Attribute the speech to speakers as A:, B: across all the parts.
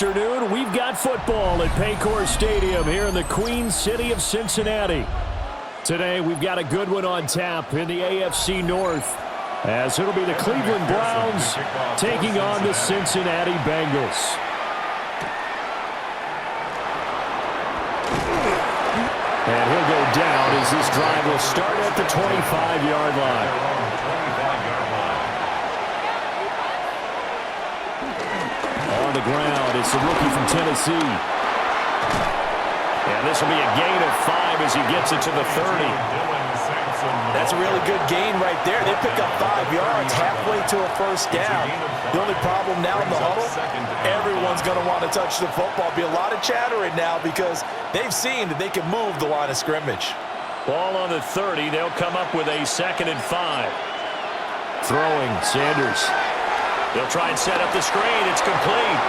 A: afternoon. We've got football at Paycor Stadium here in the Queen City of Cincinnati. Today, we've got a good one on tap in the AFC North, as it'll be the Cleveland Browns taking on the Cincinnati Bengals. And he'll go down as this drive will start at the 25-yard line. On the ground, it's the rookie from Tennessee. And this will be a gain of 5 as he gets it to the 30.
B: That's a really good gain right there. They pick up 5 yards halfway to a first down. The only problem now in the huddle, everyone's going to want to touch the football. Be a lot of chattering now because they've seen that they can move the line of scrimmage.
A: Ball on the 30. They'll come up with a 2nd and 5. Throwing, Sanders. They'll try and set up the screen. It's complete.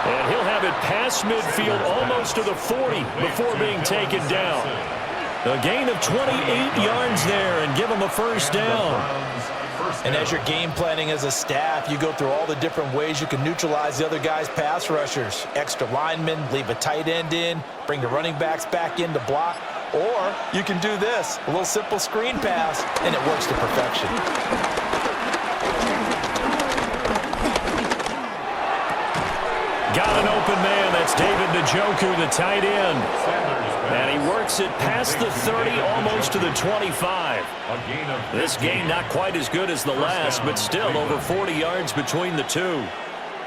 A: And he'll have it past midfield almost to the 40 before being taken down. A gain of 28 yards there and give him a first down.
B: And as you're game planning as a staff, you go through all the different ways you can neutralize the other guy's pass rushers. Extra linemen, leave a tight end in, bring the running backs back in to block. Or you can do this, a little simple screen pass, and it works to perfection.
A: Got an open man. That's David Njoku, the tight end. And he works it past the 30, almost to the 25. This game not quite as good as the last, but still over 40 yards between the two.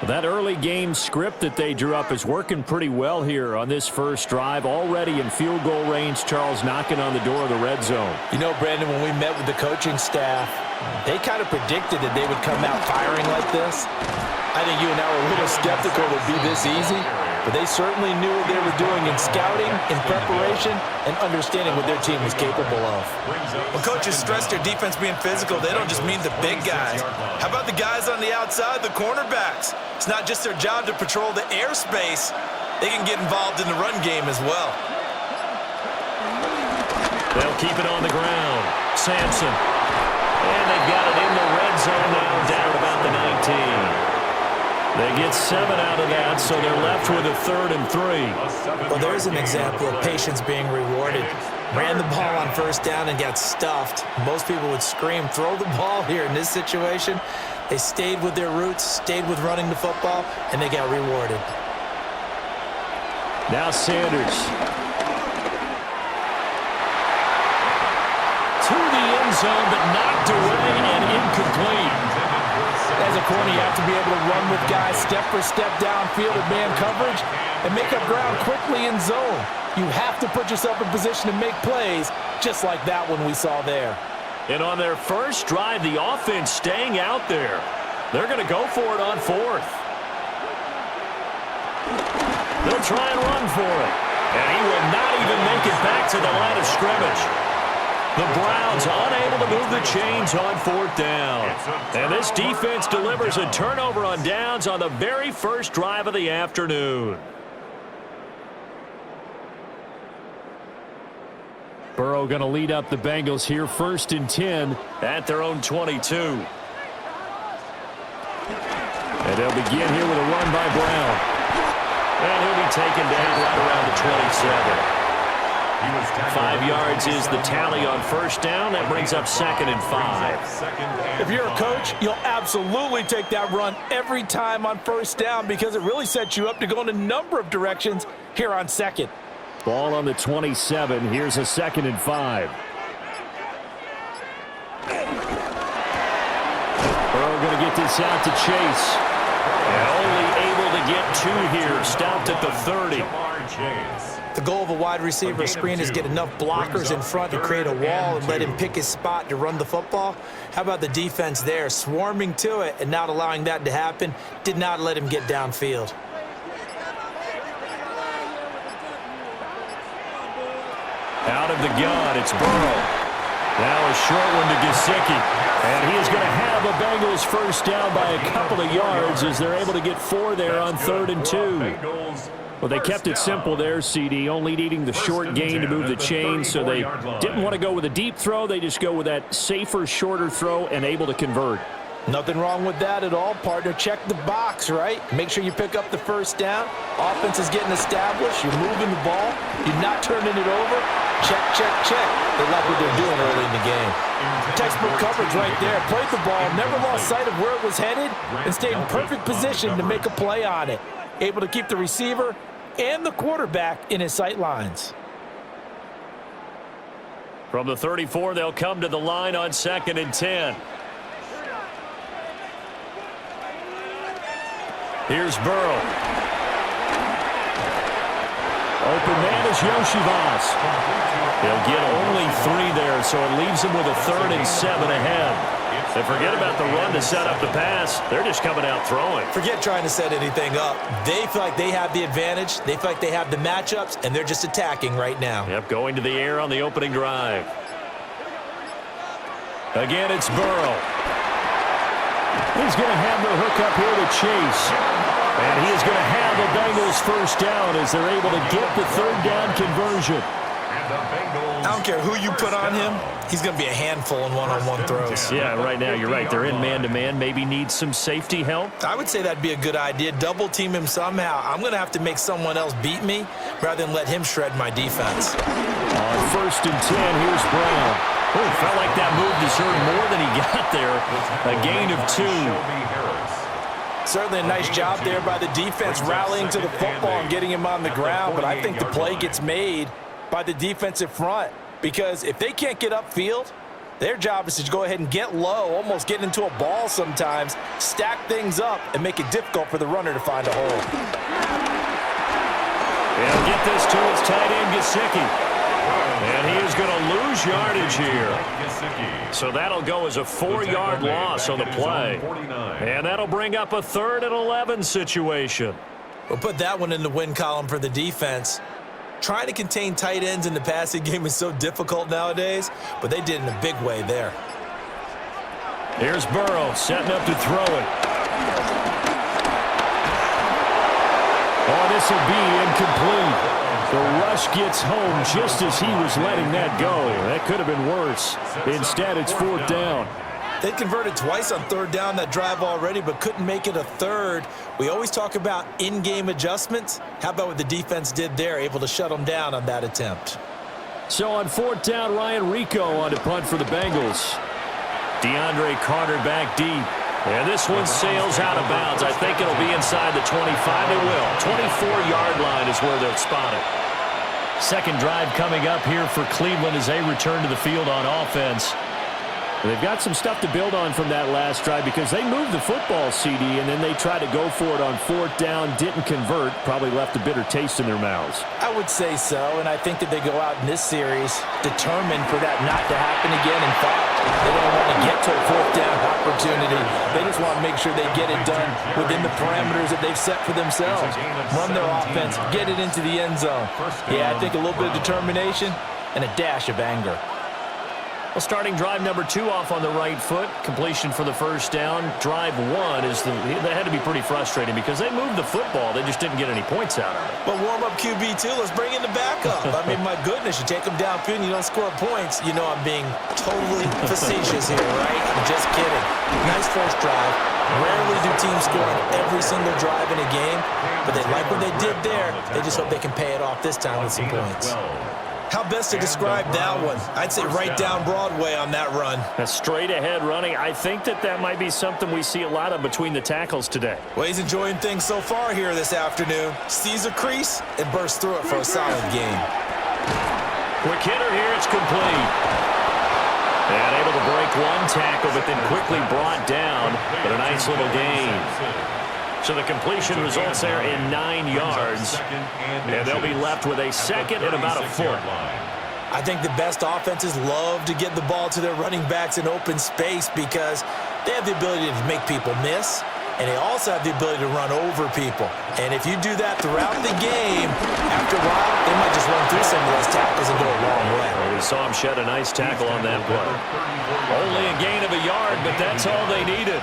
A: That early game script that they drew up is working pretty well here on this first drive. Already in field goal range, Charles knocking on the door of the red zone.
B: You know, Brandon, when we met with the coaching staff, they kind of predicted that they would come out firing like this. I think you and I were a little skeptical it would be this easy, but they certainly knew what they were doing in scouting, in preparation, and understanding what their team was capable of.
C: When coaches stress their defense being physical, they don't just mean the big guys. How about the guys on the outside, the cornerbacks? It's not just their job to patrol the airspace. They can get involved in the run game as well.
A: They'll keep it on the ground. Sampson. And they've got it in the red zone now, down about the 19. They get 7 out of that, so they're left with a 3rd and 3.
B: Well, there's an example of patience being rewarded. Ran the ball on first down and got stuffed. Most people would scream, throw the ball here. In this situation, they stayed with their roots, stayed with running the football, and they got rewarded.
A: Now Sanders. To the end zone, but knocked away and incomplete.
B: As a corner, you have to be able to run with guys step for step downfield at man coverage and make up ground quickly in zone. You have to put yourself in position to make plays, just like that one we saw there.
A: And on their first drive, the offense staying out there. They're going to go for it on 4th. They'll try and run for it. And he will not even make it back to the line of scrimmage. The Browns unable to move the chains on 4th down. And this defense delivers a turnover on downs on the very first drive of the afternoon. Burrow going to lead up the Bengals here, 1st and 10 at their own 22. And they'll begin here with a run by Brown. And he'll be taken down right around the 27. 5 yards is the tally on first down. That brings up 2nd and 5.
B: If you're a coach, you'll absolutely take that run every time on first down because it really sets you up to go in a number of directions here on 2nd.
A: Ball on the 27. Here's a 2nd and 5. Burrow going to get this out to Chase. And only able to get 2 here. Stopped at the 30.
B: The goal of a wide receiver screen is get enough blockers in front to create a wall and let him pick his spot to run the football. How about the defense there, swarming to it and not allowing that to happen? Did not let him get downfield.
A: Out of the gun, it's Burrow. Now a short one to Gesicki. And he is going to have a Bengals first down by a couple of yards as they're able to get 4 there on 3rd and 2. Well, they kept it simple there, CD, only needing the short gain to move the chain, so they didn't want to go with a deep throw. They just go with that safer, shorter throw and able to convert.
B: Nothing wrong with that at all, partner. Check the box, right? Make sure you pick up the first down. Offense is getting established. You're moving the ball. You're not turning it over. Check, check, check. They like what they're doing early in the game. Textbook coverage right there. Played the ball, never lost sight of where it was headed, and stayed in perfect position to make a play on it. Able to keep the receiver and the quarterback in his sight lines.
A: From the 34, they'll come to the line on 2nd and 10. Here's Burrow. Open man is Yoshivas. They'll get only 3 there, so it leaves them with a 3rd and 7 ahead. And forget about the run to set up the pass. They're just coming out throwing.
B: Forget trying to set anything up. They feel like they have the advantage. They feel like they have the matchups, and they're just attacking right now.
A: Yep, going to the air on the opening drive. Again, it's Burrow. He's going to have the hook up here to Chase. And he is going to have the Bengals first down as they're able to get the 3rd down conversion.
C: I don't care who you put on him. He's going to be a handful in one-on-one throws.
A: Yeah, right now you're right. They're in man-to-man. Maybe need some safety help.
B: I would say that'd be a good idea. Double team him somehow. I'm going to have to make someone else beat me rather than let him shred my defense.
A: On 1st and 10, here's Brown. Oh, felt like that move deserved more than he got there. A gain of 2.
B: Certainly a nice job there by the defense rallying to the football and getting him on the ground, but I think the play gets made by the defensive front because if they can't get upfield, their job is to go ahead and get low, almost get into a ball sometimes, stack things up, and make it difficult for the runner to find a hole.
A: And get this to his tight end, Gesicki. And he is going to lose yardage here. So that'll go as a 4-yard loss on the play. And that'll bring up a 3rd and 11 situation.
B: We'll put that one in the win column for the defense. Trying to contain tight ends in the passing game is so difficult nowadays, but they did in a big way there.
A: Here's Burrow setting up to throw it. Oh, this will be incomplete. The rush gets home just as he was letting that go. That could have been worse. Instead, it's 4th down.
B: They converted twice on 3rd down that drive already, but couldn't make it a 3rd. We always talk about in-game adjustments. How about what the defense did there, able to shut them down on that attempt?
A: So on 4th down, Ryan Rico on to punt for the Bengals. DeAndre Carter back deep. And this one sails out of bounds. I think it'll be inside the 25. It will. 24-yard line is where they'll spot it. Second drive coming up here for Cleveland as they return to the field on offense. They've got some stuff to build on from that last drive because they moved the football, CD, and then they tried to go for it on 4th down, didn't convert, probably left a bitter taste in their mouths.
B: I would say so, and I think that they go out in this series determined for that not to happen again. In fact, they don't want to get to a 4th down opportunity. They just want to make sure they get it done within the parameters that they've set for themselves. Run their offense, get it into the end zone. Yeah, I think a little bit of determination and a dash of anger.
A: Well, starting drive number 2 off on the right foot. Completion for the first down. Drive 1 is that had to be pretty frustrating because they moved the football. They just didn't get any points out of it.
B: But warm-up QB2, let's bring in the backup. I mean, my goodness, you take them downfield and you don't score points. You know I'm being totally facetious here, right? I'm just kidding. Nice first drive. Rarely do teams score on every single drive in a game, but they like what they did there. They just hope they can pay it off this time with some points. How best to describe that one? I'd say right down Broadway on that run.
A: A straight ahead running. I think that might be something we see a lot of between the tackles today.
B: Well, he's enjoying things so far here this afternoon. Sees a crease and bursts through it for a solid game.
A: Quick hitter here. It's complete. And able to break one tackle, but then quickly brought down. But a nice little gain. So the completion results there in 9 yards. And they'll be left with a 2nd and about a 4.
B: I think the best offenses love to get the ball to their running backs in open space because they have the ability to make people miss, and they also have the ability to run over people. And if you do that throughout the game, after a while, they might just run through some of those tackles and go a long way.
A: Well, we saw him shed a nice tackle on that play. Only a gain of a yard, but that's all they needed.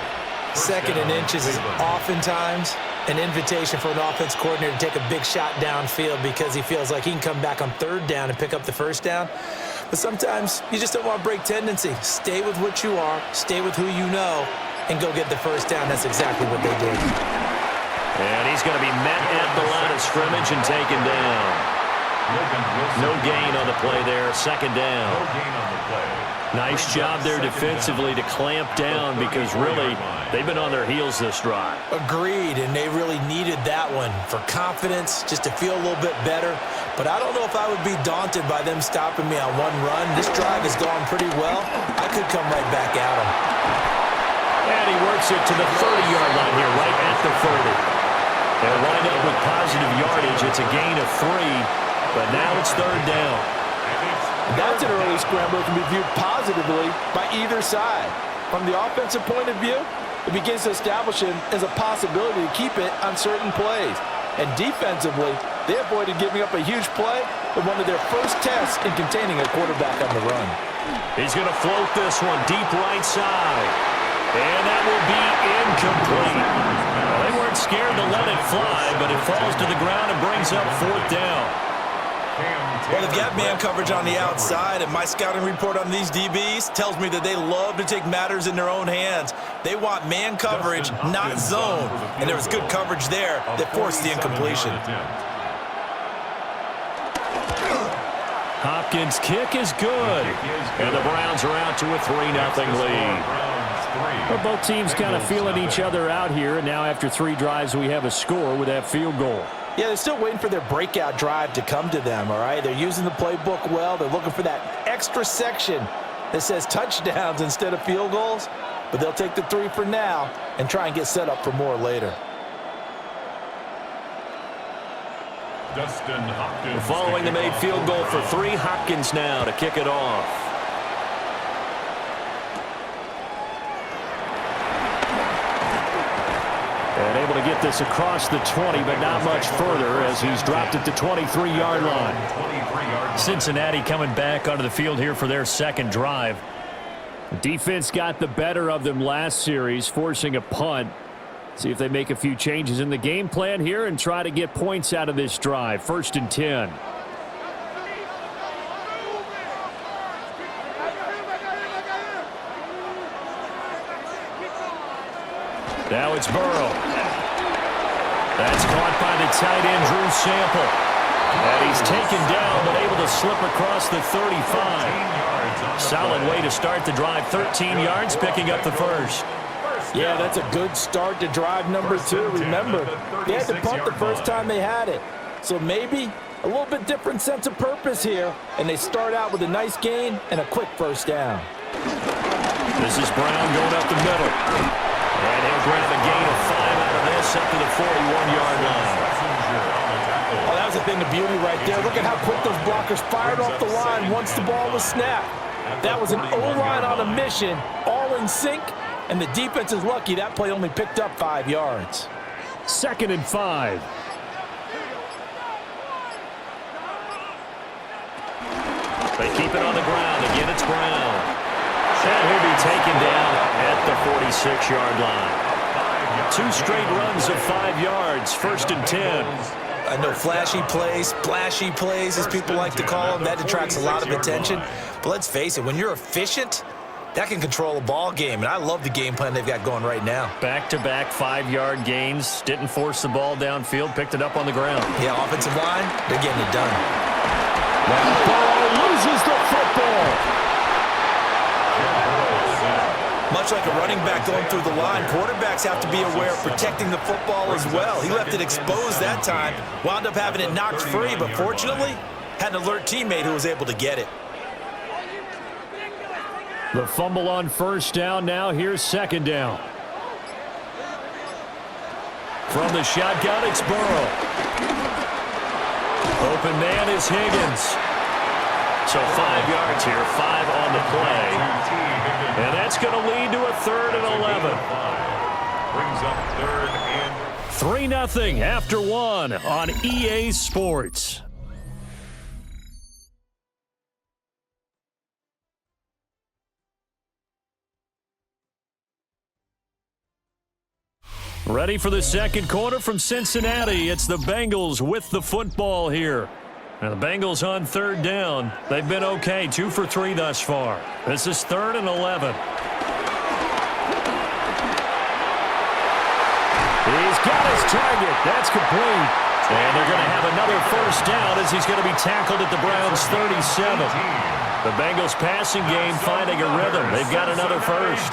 B: 2nd and inches is oftentimes an invitation for an offense coordinator to take a big shot downfield because he feels like he can come back on 3rd down and pick up the first down. But sometimes you just don't want to break tendency. Stay with what you are. Stay with who you know. and go get the first down. That's exactly what they did.
A: And he's going to be met at the line of scrimmage and taken down. No gain on the play there, second down. Nice job there defensively to clamp down because really they've been on their heels this drive.
B: Agreed, and they really needed that one for confidence, just to feel a little bit better. But I don't know if I would be daunted by them stopping me on one run. This drive has gone pretty well. I could come right back at them.
A: And he works it to the 30-yard line here, right at the 30. They'll wind up with positive yardage. It's a gain of 3, but now it's third down.
D: That's an early scramble that can be viewed positively by either side. From the offensive point of view, it begins to establish it as a possibility to keep it on certain plays. And defensively, they avoided giving up a huge play with one of their first tests in containing a quarterback on the run.
A: He's going to float this one deep right side. And that will be incomplete. Well, they weren't scared to let it fly, but it falls to the ground and brings up fourth down.
C: Well, they've got man coverage on the outside, and my scouting report on these DBs tells me that they love to take matters in their own hands. They want man coverage, not zone. And there was good coverage there that forced the incompletion.
A: Hopkins' kick is good. And the Browns are out to a 3-0 lead. Well, both teams kind of feeling each other out here. And now after 3 drives, we have a score with that field goal.
B: Yeah, they're still waiting for their breakout drive to come to them, all right? They're using the playbook well. They're looking for that extra section that says touchdowns instead of field goals. But they'll take the 3 for now and try and get set up for more later.
A: Following the made field goal for 3, Hopkins now to kick it off. And able to get this across the 20, but not much further as he's dropped it to 23-yard line. Cincinnati coming back onto the field here for their second drive. Defense got the better of them last series, forcing a punt. See if they make a few changes in the game plan here and try to get points out of this drive. 1st and 10. Now it's Burrow. That's caught by the tight end, Drew Sample. And he's taken down, but able to slip across the 35. Solid way to start the drive. 13 yards, picking up the first.
D: Yeah, that's a good start to drive number 2. Remember, they had to punt the first time they had it. So maybe a little bit different sense of purpose here. And they start out with a nice gain and a quick first down.
A: This is Brown going up the middle. And he'll grab a gain of 5 out of this up to the 41-yard line.
D: Oh, that was a thing of beauty right there. Look at how quick those blockers fired off the line once the ball was snapped. That was an O-line on a mission, all in sync, and the defense is lucky that play only picked up 5 yards.
A: 2nd and 5. They keep it on the ground. Again, it's Brown. And he'll be taken down at the 46-yard line. 2 straight runs of 5 yards. 1st and 10.
C: I know flashy plays, splashy plays, as people like to call them. That attracts a lot of attention. But let's face it, when you're efficient, that can control a ball game. And I love the game plan they've got going right now.
A: Back-to-back 5-yard gains. Didn't force the ball downfield. Picked it up on the ground.
C: Yeah, offensive line, they're getting it done.
A: Now Burrow loses the football.
C: Much like a running back going through the line, quarterbacks have to be aware of protecting the football as well. He left it exposed that time, wound up having it knocked free, but fortunately, had an alert teammate who was able to get it.
A: The fumble on 1st down. Now here's 2nd down. From the shotgun, it's Burrow. Open man is Higgins. So 5 yards here, 5 on the play. And that's going to lead to a 3rd and 11. Brings up 3rd and 3-0 after 1 on EA Sports. Ready for the second quarter from Cincinnati. It's the Bengals with the football here. Now the Bengals on 3rd down. They've been okay, 2 for 3 thus far. This is 3rd and 11. He's got his target. That's complete. And they're going to have another first down as he's going to be tackled at the Browns' 37. The Bengals passing game finding a rhythm. They've got another first.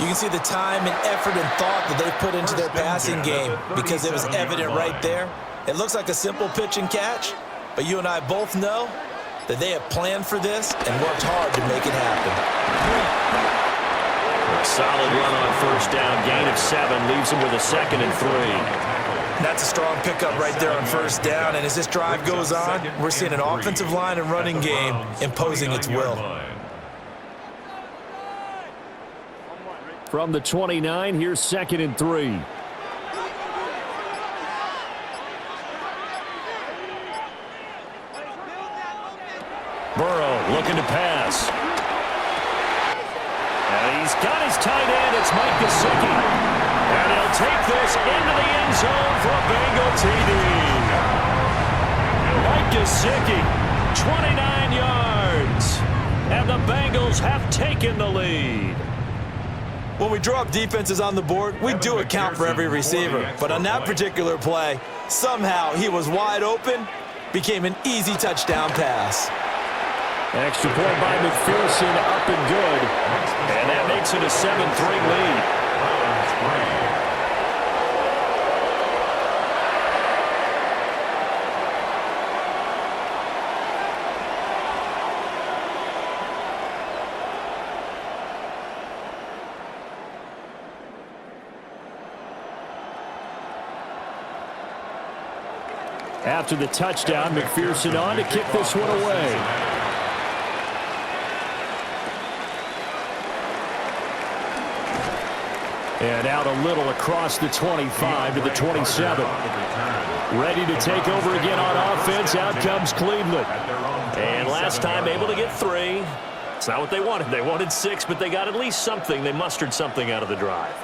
B: You can see the time and effort and thought that they put into their passing game because it was evident right there. It looks like a simple pitch and catch, but you and I both know that they have planned for this and worked hard to make it happen.
A: A solid run on first down, gain of 7, leaves him with a 2nd and 3.
B: That's a strong pickup right there on first down, and as this drive goes on, we're seeing an offensive line and running game imposing its will.
A: From the 29, here's 2nd and 3. Burrow looking to pass. And he's got his tight end. It's Mike Gesicki. And he'll take this into the end zone for a Bengal TD. Mike Gesicki, 29 yards. And the Bengals have taken the lead.
B: When we draw up defenses on the board, we do account for every receiver. But on that particular play, somehow he was wide open, became an easy touchdown pass.
A: Extra point by McPherson, up and good. And that makes it a 7-3 lead. After the touchdown, McPherson on to kick this one away. And out a little across the 25 to the 27. Ready to take over again on offense. Out comes Cleveland. And last time able to get 3. It's not what they wanted. They wanted 6, but they got at least something. They mustered something out of the drive.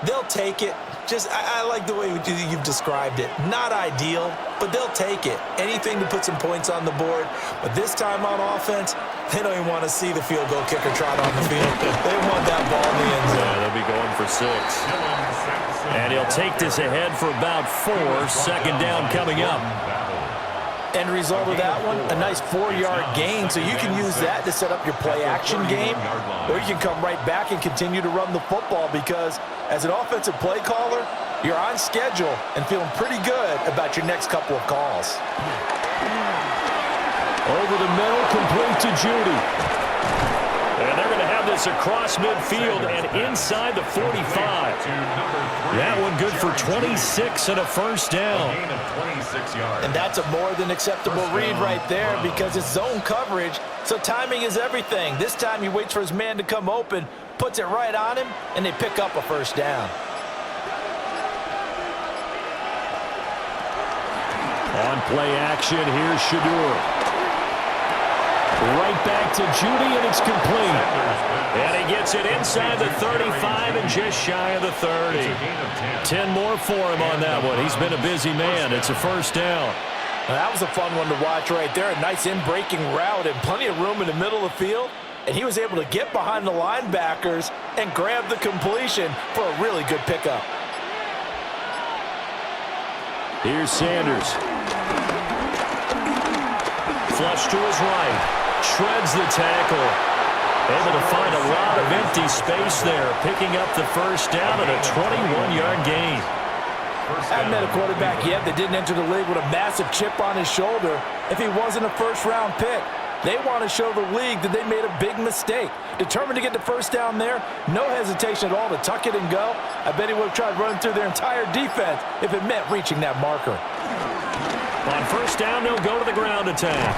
B: They'll take it. I like the way you've described it. Not ideal, but they'll take it. Anything to put some points on the board. But this time on offense, they don't even want to see the field goal kicker trot on the field. They want that ball in the end zone.
A: Yeah, they'll be going for 6. And he'll take this ahead for about 4. 2nd down coming up.
B: End result of that one, a nice 4-yard gain, so you can use that to set up your play-action game, or you can come right back and continue to run the football because as an offensive play caller, you're on schedule and feeling pretty good about your next couple of calls.
A: Over the middle, complete to Judy. And they're going to have this across midfield and inside the 45. That one good for 26 and a first down.
B: And that's a more than acceptable read right there because it's zone coverage, so timing is everything. This time he waits for his man to come open, puts it right on him, and they pick up a first down.
A: On play action, here's Shadur. Right back to Judy, and it's complete. And he gets it inside the 35 and just shy of the 30. 10 more for him on that one. He's been a busy man. It's a first down.
D: Now, that was a fun one to watch right there. A nice in-breaking route and plenty of room in the middle of the field. And he was able to get behind the linebackers and grab the completion for a really good pickup.
A: Here's Sanders. Flush to his right. Shreds the tackle. Able to find a lot of empty space there. Picking up the first down and a 21-yard gain.
D: I haven't met a quarterback yet that didn't enter the league with a massive chip on his shoulder if he wasn't a first-round pick. They want to show the league that they made a big mistake. Determined to get the first down there, no hesitation at all to tuck it and go. I bet he would have tried running through their entire defense if it meant reaching that marker.
A: On first down, they'll go to the ground attack.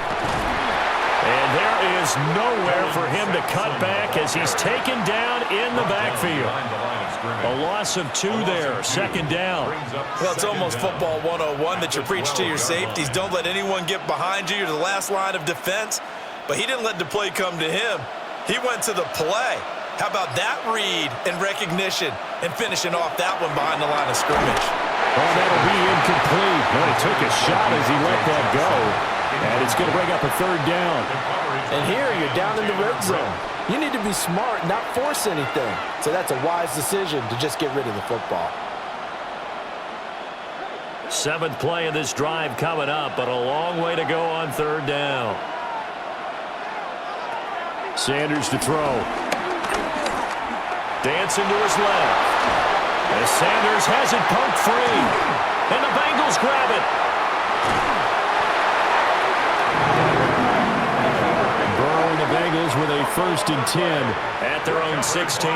A: And there is nowhere for him to cut back as he's taken down in the backfield. A loss of 2 there, 2nd down.
C: Well, it's almost football 101 that you preach to your safeties. Don't let anyone get behind you. You're the last line of defense. But he didn't let the play come to him. He went to the play. How about that read and recognition and finishing off that one behind the line of scrimmage?
A: Oh, that'll be incomplete. Well, he took a shot as he let that go. And it's going to bring up a 3rd down.
D: And here you're down in the red zone. You need to be smart, not force anything. So that's a wise decision to just get rid of the football.
A: Seventh play of this drive coming up, but a long way to go on third down. Sanders to throw. Dancing to his left. As Sanders has it poked free. And the Bengals grab it. Burrow and the Bengals with a 1st and 10 at their own 16.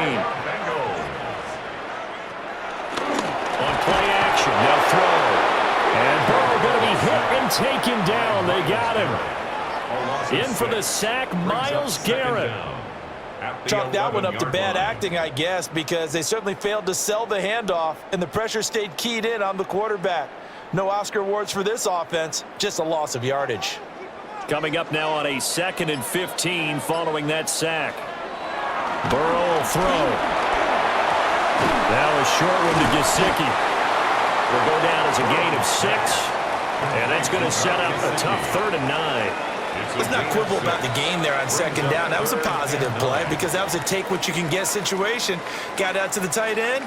A: On play action, they'll throw. And Burrow going to be hit and taken down. They got him. In for the sack, Myles Garrett.
B: Chalk that one up to bad acting, I guess, because they certainly failed to sell the handoff, and the pressure stayed keyed in on the quarterback. No Oscar awards for this offense, just a loss of yardage.
A: Coming up now on a 2nd and 15 following that sack. Burrow will throw. Now a short one to Gesicki. Will go down as a gain of 6. And that's going to set up a tough 3rd and 9.
B: Let's not quibble about the game there on 2nd down. That was a positive play because that was a take-what-you-can-get situation. Got out to the tight end.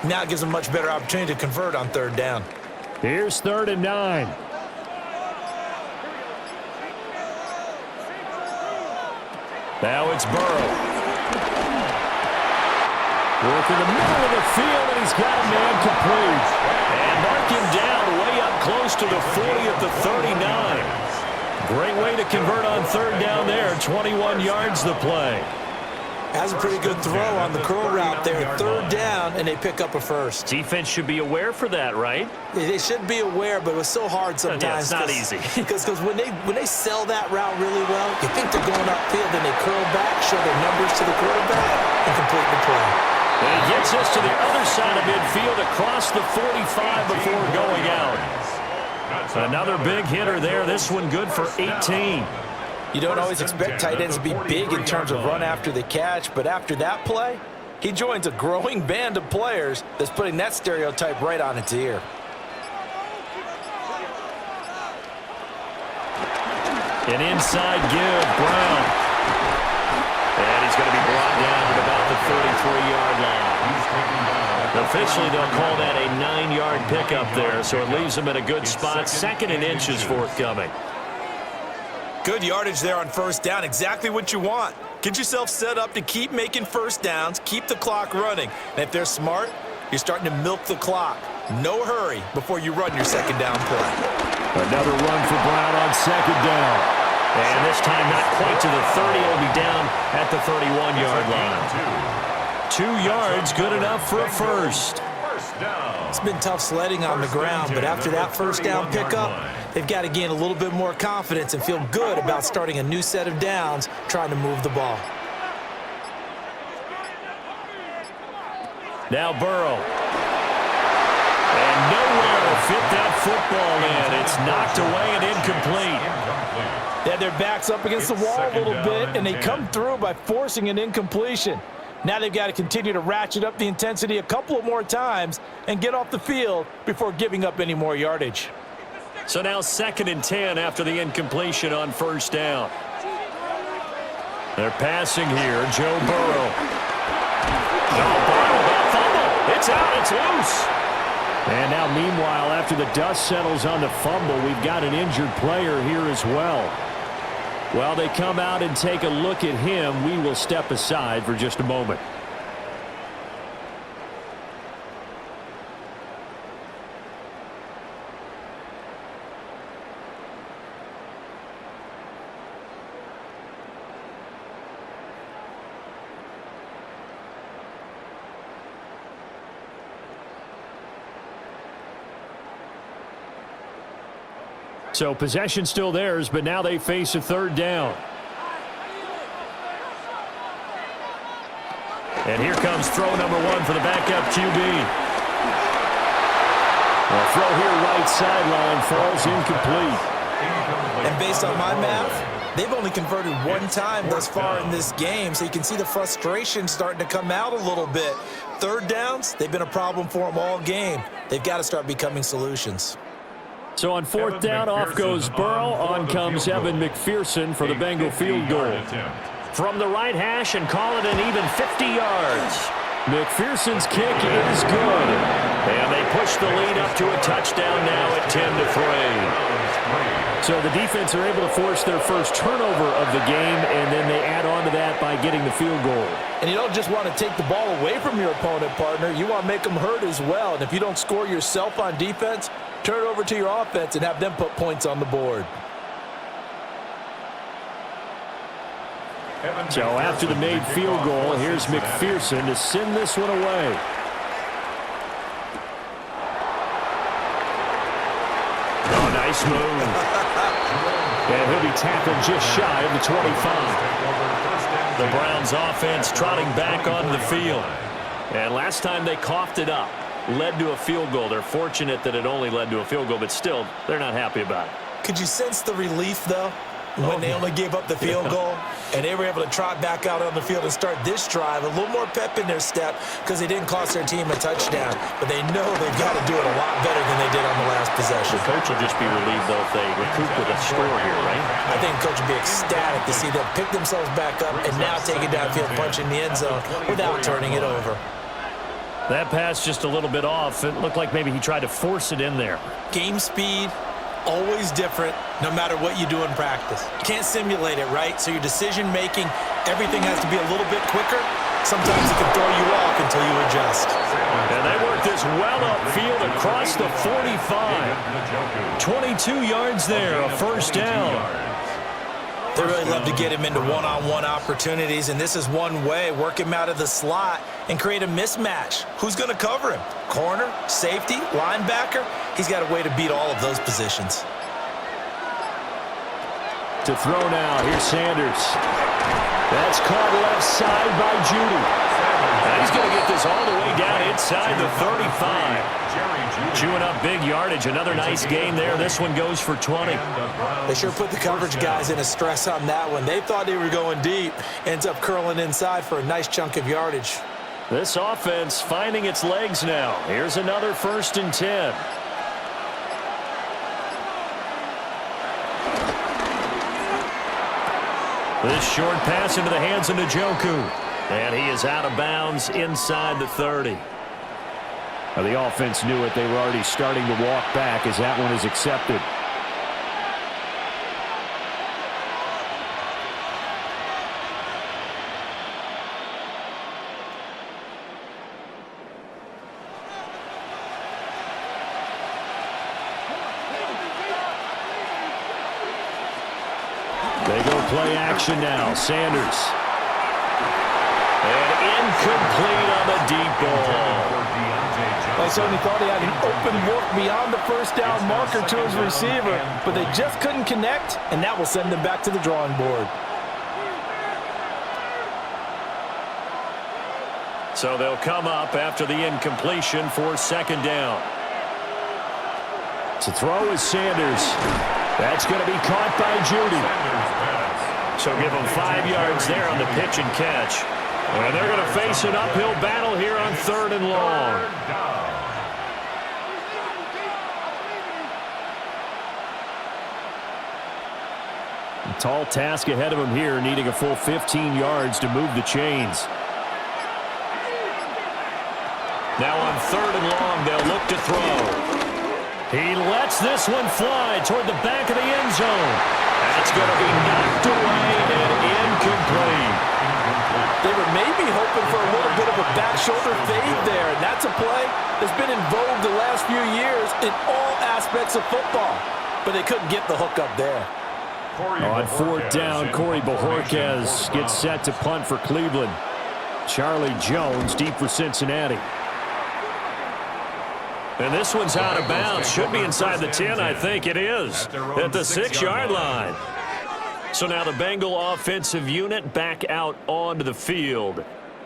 B: Now it gives them a much better opportunity to convert on 3rd down.
A: Here's 3rd and 9. Now it's Burrow. Working the middle of the field, and he's got a man complete. And mark him down way up close to the 40 at the 39. Great way to convert on 3rd down there. 21 yards the play.
B: Has a pretty good throw on the curl route there. 3rd down, and they pick up a 1st.
A: Defense should be aware for that, right?
B: They should be aware, but it was so hard sometimes.
A: Yeah, it's not easy.
B: Because when they sell that route really well, you think they're going upfield, and they curl back, show their numbers to the quarterback, and complete the play.
A: And he gets us to the other side of midfield across the 45 before going out. Another big hitter there. This one good for 18.
B: You don't always expect tight ends to be big in terms of run after the catch, but after that play, he joins a growing band of players that's putting that stereotype right on its ear.
A: An inside give, Brown. And he's going to be brought down at about the 33-yard line. Officially, they'll call that a 9-yard pickup there, so it leaves them in a good spot. 2nd and inches forthcoming.
C: Good yardage there on 1st down. Exactly what you want. Get yourself set up to keep making 1st downs, keep the clock running. And if they're smart, you're starting to milk the clock. No hurry before you run your 2nd down play.
A: Another run for Brown on 2nd down. And this time not quite to the 30. It'll be down at the 31-yard line. 2 yards, good enough for a 1st.
B: It's been tough sledding on the ground, but after that 1st down pickup, they've got to gain a little bit more confidence and feel good about starting a new set of downs, trying to move the ball.
A: Now Burrow. And nowhere to fit that football in. It's knocked away and incomplete.
D: They had their backs up against the wall a little bit, and they come through by forcing an incompletion. Now they've got to continue to ratchet up the intensity a couple of more times and get off the field before giving up any more yardage.
A: So now 2nd and 10 after the incompletion on 1st down. They're passing here. Joe Burrow. Oh, Burrow, that fumble. It's out. It's loose. And now, meanwhile, after the dust settles on the fumble, we've got an injured player here as well. While they come out and take a look at him, we will step aside for just a moment. So possession still theirs, but now they face a 3rd down. And here comes throw number 1 for the backup QB. A throw here right sideline falls incomplete.
B: And based on my math, they've only converted 1 time thus far in this game, so you can see the frustration starting to come out a little bit. 3rd downs, they've been a problem for them all game. They've got to start becoming solutions.
A: So on 4th down, off goes Burrow. On comes Evan McPherson for the Bengal field goal. From the right hash and call it an even 50 yards. McPherson's kick is good. And they push the lead up to a touchdown now at 10-3.
D: So the defense are able to force their first turnover of the game, and then they add on to that by getting the field goal. And you don't just want to take the ball away from your opponent, partner. You want to make them hurt as well. And if you don't score yourself on defense, turn it over to your offense and have them put points on the board. So after the made field goal, here's McPherson to send this one away.
A: Oh, nice move.
D: And he'll be tackled just shy of the 25.
A: The Browns offense trotting back onto the field. And last time they coughed it up, led to a field goal. They're fortunate that it only led to a field goal, but still, they're not happy about it.
B: Could you sense the relief, though, when they only gave up the field goal and they were able to trot back out on the field and start this drive, a little more pep in their step because they didn't cost their team a touchdown, but they know they've got to do it a lot better than they did on the last possession.
A: The coach will just be relieved, though, if they recoup with a score here, right?
B: I think the coach will be ecstatic to see them pick themselves back up and now take it downfield, punch in the end zone without turning it over.
A: That pass just a little bit off. It looked like maybe he tried to force it in there.
B: Game speed, always different, no matter what you do in practice. You can't simulate it, right? So your decision-making, everything has to be a little bit quicker. Sometimes it can throw you off until you adjust.
A: And they work this well upfield across the 45. 22 yards there, a first down.
B: They really love to get him into one-on-one opportunities, and this is one way. Work him out of the slot and create a mismatch. Who's going to cover him? Corner, safety, linebacker? He's got a way to beat all of those positions.
D: To throw now, here's Sanders. That's caught left side by Judy.
A: And he's going to get this all the way down inside the 35. Chewing up big yardage. Another nice gain there. This one goes for 20.
B: They sure put the coverage guys in a stress on that one. They thought they were going deep. Ends up curling inside for a nice chunk of yardage.
A: This offense finding its legs now. Here's another 1st and 10. This short pass into the hands of Njoku. And he is out of bounds inside the 30.
D: Now the offense knew it. They were already starting to walk back as that one is accepted. They go play action now. Sanders.
A: And incomplete on the deep ball.
D: Well, Sony thought he had an open look beyond the first down marker to his receiver, but they just couldn't connect, and that will send them back to the drawing board.
A: So they'll come up after the incompletion for 2nd down.
D: To throw is Sanders. That's going to be caught by Judy.
A: So give them 5 yards there on the pitch and catch. And they're going to face an uphill battle here on 3rd and long.
D: A tall task ahead of him here, needing a full 15 yards to move the chains.
A: Now on 3rd and long, they'll look to throw. He lets this one fly toward the back of the end zone. That's going to be knocked away and incomplete.
D: They were maybe hoping for a little bit of a back shoulder fade there, and that's a play that's been in vogue the last few years in all aspects of football. But they couldn't get the hook up there. On 4th down, Corey Bojorquez gets set to punt for Cleveland. Charlie Jones deep for Cincinnati.
A: And this one's out of bounds. Should be inside the 10, I think it is. At the 6-yard line. So now the Bengal offensive unit back out onto the field.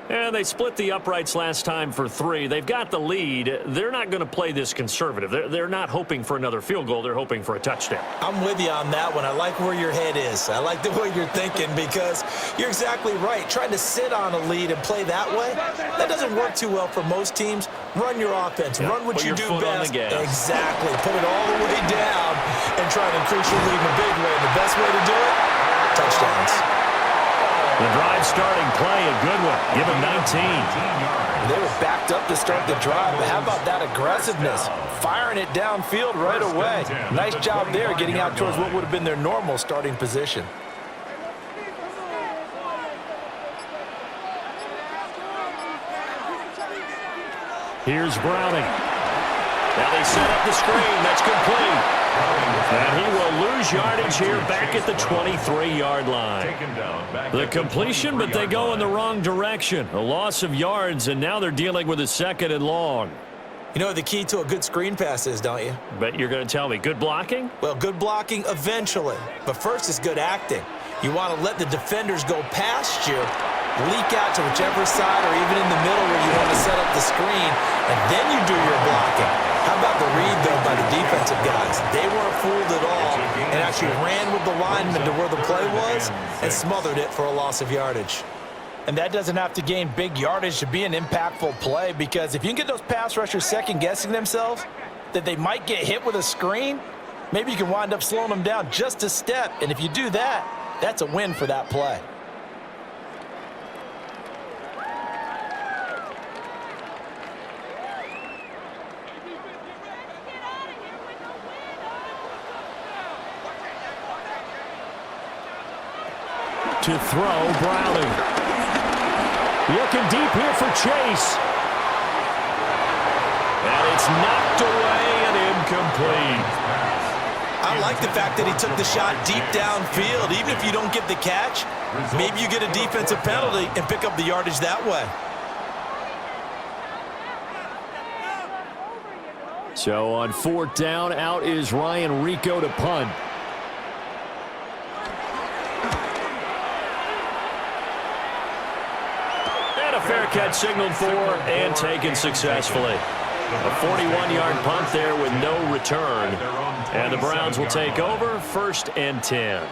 A: And they split the uprights last time for 3. They've got the lead. They're not going to play this conservative. They're not hoping for another field goal. They're hoping for a touchdown.
B: I'm with you on that one. I like where your head is. I like the way you're thinking because you're exactly right. Trying to sit on a lead and play that way, that doesn't work too well for most teams. Run your offense. Run what you do best. Exactly. Put it all the way down and try to increase your lead in a big way. The best way to do it, touchdowns.
A: The drive starting play, a good one. Give him 19.
D: They were backed up to start the drive, but how about that aggressiveness? Firing it downfield right away. Nice job there getting out towards what would have been their normal starting position.
A: Here's Browning. Now they set up the screen. That's complete. And he will lose yardage here back at the 23-yard line. The completion, but they go in the wrong direction. A loss of yards, and now they're dealing with a 2nd and long.
B: You know what the key to a good screen pass is, don't you?
A: Bet you're going to tell me good blocking?
B: Well, good blocking eventually. But first is good acting. You want to let the defenders go past you, leak out to whichever side or even in the middle where you want to set up the screen, and then you do your blocking. How about the read, though, by the defensive guys? They weren't fooled at all and actually ran with the lineman to where the play was and smothered it for a loss of yardage. And that doesn't have to gain big yardage to be an impactful play, because if you can get those pass rushers second-guessing themselves that they might get hit with a screen, maybe you can wind up slowing them down just a step. And if you do that, that's a win for that play.
A: To throw, Browning. Looking deep here for Chase. And it's knocked away and incomplete.
B: I like the fact that he took the shot deep downfield. Even if you don't get the catch, maybe you get a defensive penalty and pick up the yardage that way.
A: So on 4th down, out is Ryan Rico to punt. Fair catch signaled for and taken successfully. A 41-yard punt there with no return. And the Browns will take over 1st and 10.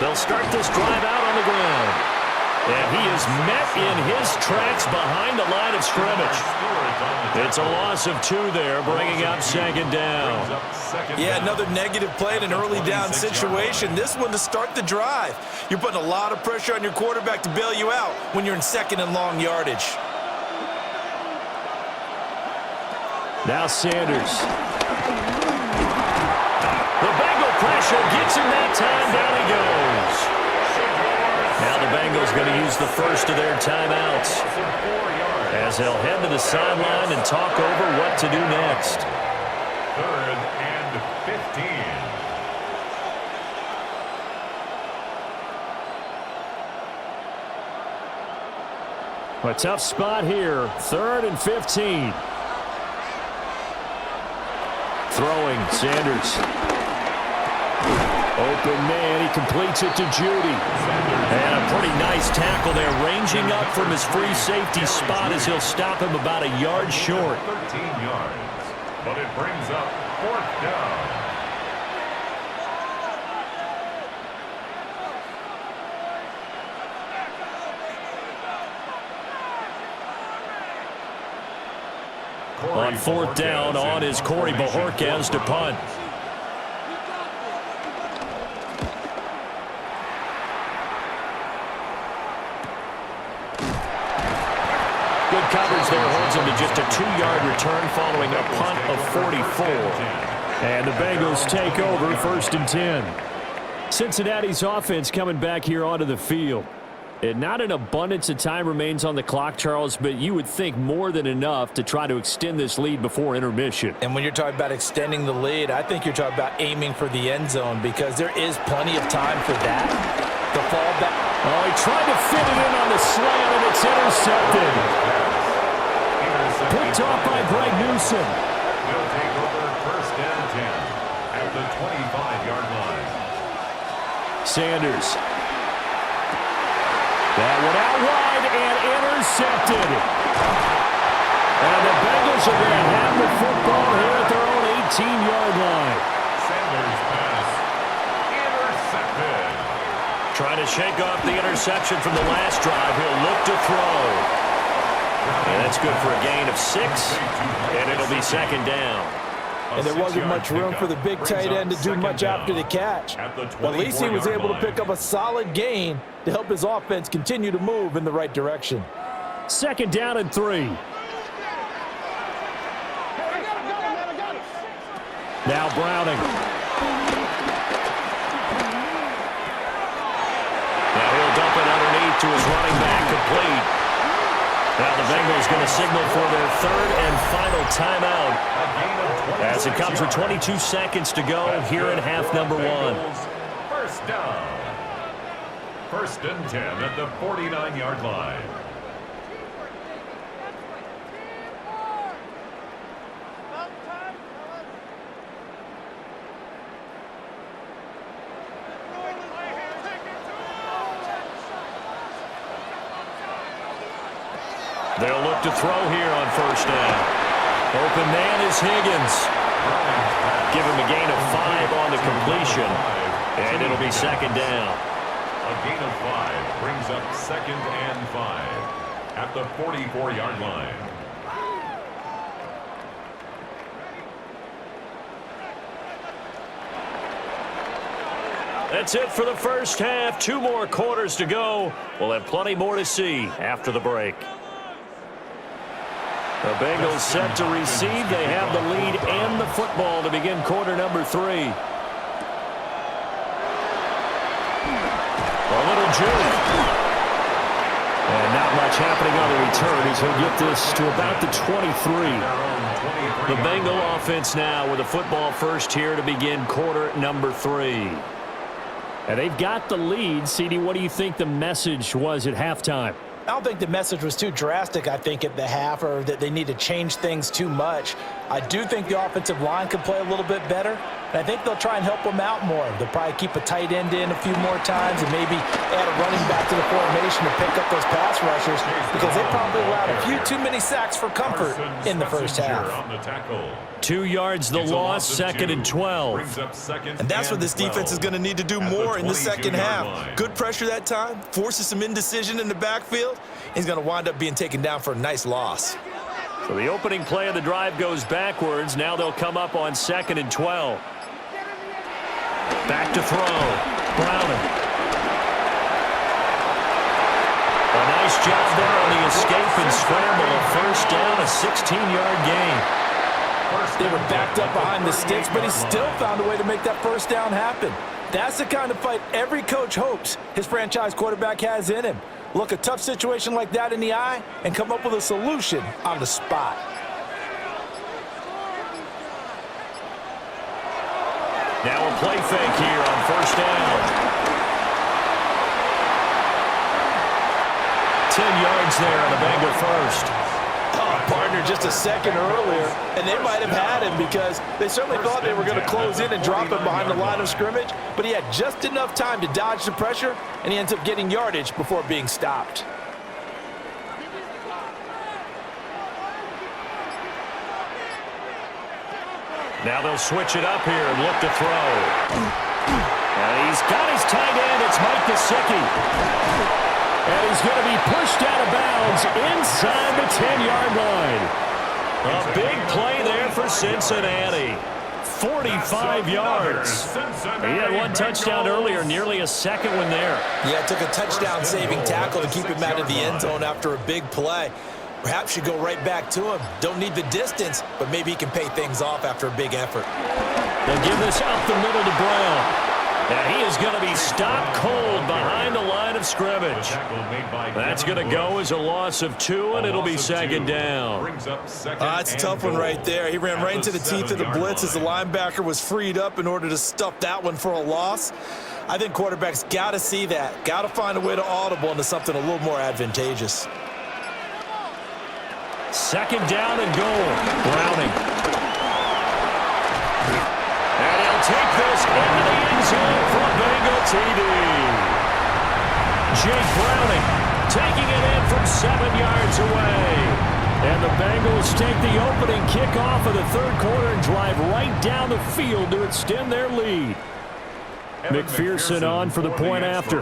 A: They'll start this drive out on the ground. And he is met in his tracks behind the line of scrimmage. It's a loss of 2 there, bringing up 2nd down.
B: Yeah, another negative play in an early down situation. This one to start the drive. You're putting a lot of pressure on your quarterback to bail you out when you're in 2nd and long yardage.
A: Now Sanders. The Bengal pressure gets him that time. Down he goes. Now the Bengals going to use the first of their timeouts as they'll head to the sideline and talk over what to do next.
E: 3rd and 15.
A: A tough spot here. 3rd and 15. Throwing, Sanders. Open man, he completes it to Judy. And a pretty nice tackle there, ranging up from his free safety spot as he'll stop him about a yard short.
E: 13 yards, but it brings up 4th down.
A: On 4th down, on is Corey Bojorquez to punt. Good coverage there holds him to just a 2-yard return following a punt of 44. And the Bengals take over 1st and 10. Cincinnati's offense coming back here onto the field. And not an abundance of time remains on the clock, Charles, but you would think more than enough to try to extend this lead before intermission.
B: And when you're talking about extending the lead, I think you're talking about aiming for the end zone, because there is plenty of time for that. The fallback.
A: Oh, he tried to fit it in on the slant, and it's intercepted. Picked off by Greg Newsom.
E: Will take over 1st and 10 at the 25-yard line.
A: Sanders. That one out wide and intercepted. And the Bengals are going to have the football here at their own 18-yard line.
E: Sanders pass intercepted.
A: Trying to to shake off the interception from the last drive. He'll look to throw. And that's good for a gain of 6, and it'll be second down.
D: And there wasn't much room for the big tight end to do much after the catch. But at least he was able to pick up a solid gain to help his offense continue to move in the right direction.
A: Second down and 3. Now Browning. Now he'll dump it underneath to his running back, complete. Now the Bengals going to signal for their third and final timeout as it comes with 22 seconds to go here in half number 1.
E: First down. First and 10 at the 49-yard line.
A: They'll look to throw here on first down. Open man is Higgins. Give him a gain of 5 on the completion, and it'll be second down.
E: A gain of 5 brings up second and 5 at the 44-yard line.
A: That's it for the first half. 2 more quarters to go. We'll have plenty more to see after the break. The Bengals set to receive. They have the lead and the football to begin quarter number 3. A little juke. And not much happening on the return as he'll get this to about the 23. The Bengal offense now with a football first here to begin quarter number 3. And they've got the lead. CD, what do you think the message was at halftime?
B: I don't think the message was too drastic, I think, at the half, or that they need to change things too much. I do think the offensive line could play a little bit better, and I think they'll try and help them out more. They'll probably keep a tight end in a few more times and maybe add a running back to the formation to pick up those pass rushers because they probably allowed a few too many sacks for comfort in the first half.
A: 2 yards the loss, second and 12.
C: And that's what this defense is going to need to do more in the second half. Good pressure that time, forces some indecision in the backfield. He's going to wind up being taken down for a nice loss.
A: So the opening play of the drive goes backwards. Now they'll come up on second and 12. Back to throw. Browning. A nice job there on the escape and scramble. A first down, a 16-yard gain.
D: They were backed up behind the sticks, but he still found a way to make that first down happen. That's the kind of fight every coach hopes his franchise quarterback has in him. Look a tough situation like that in the eye and come up with a solution on the spot.
A: Now a play fake here on first down. 10 yards there on the Bengal first.
D: Partner just a second earlier, and they might have had him because they certainly thought they were going to close in and drop him behind the line of scrimmage, but he had just enough time to dodge the pressure, and he ends up getting yardage before being stopped.
A: Now they'll switch it up here and look to throw. And he's got his tight end. It's Mike Gesicki. And he's going to be pushed out of bounds inside the 10-yard line. A big play there for Cincinnati. 45 yards. He had one touchdown earlier, nearly a second one there.
C: Yeah, it took a touchdown-saving tackle to keep him out of the end zone after a big play. Perhaps you go right back to him. Don't need the distance, but maybe he can pay things off after a big effort.
A: They'll give this up the middle to Brown. And he is going to be stopped cold behind the line of scrimmage. That's going to go as a loss of 2, and it'll be second down.
C: That's a tough one right there. He ran right into the teeth of the blitz as the linebacker was freed up in order to stuff that one for a loss. I think quarterbacks got to see that. Got to find a way to audible into something a little more advantageous.
A: Second down and goal. Browning. And he'll take this into the end zone for a Bengal TD. Jake Browning taking it in from 7 yards away. And the Bengals take the opening kickoff of the third quarter and drive right down the field to extend their lead. McPherson on for the point after.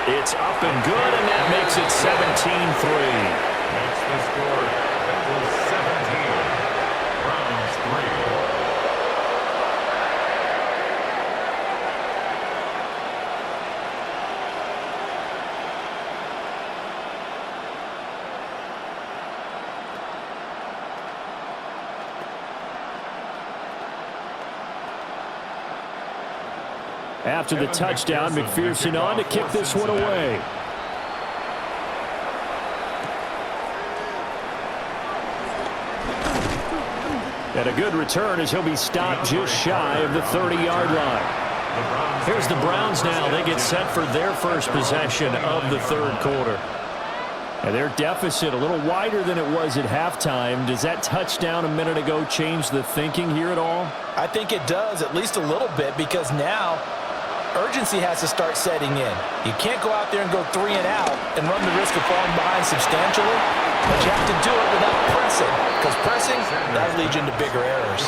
A: It's up and good, and that makes it 17-3.
E: That's the score. Bengals 17, Browns 3.
A: After the touchdown, McPherson on to kick this one away. And a good return as he'll be stopped just shy of the 30-yard line. Here's the Browns now. They get set for their first possession of the third quarter. And their deficit a little wider than it was at halftime. Does that touchdown a minute ago change the thinking here at all?
B: I think it does, at least a little bit, because now urgency has to start setting in. You can't go out there and go 3 and out and run the risk of falling behind substantially, but you have to do it without pressing, because pressing, that leads you into bigger errors.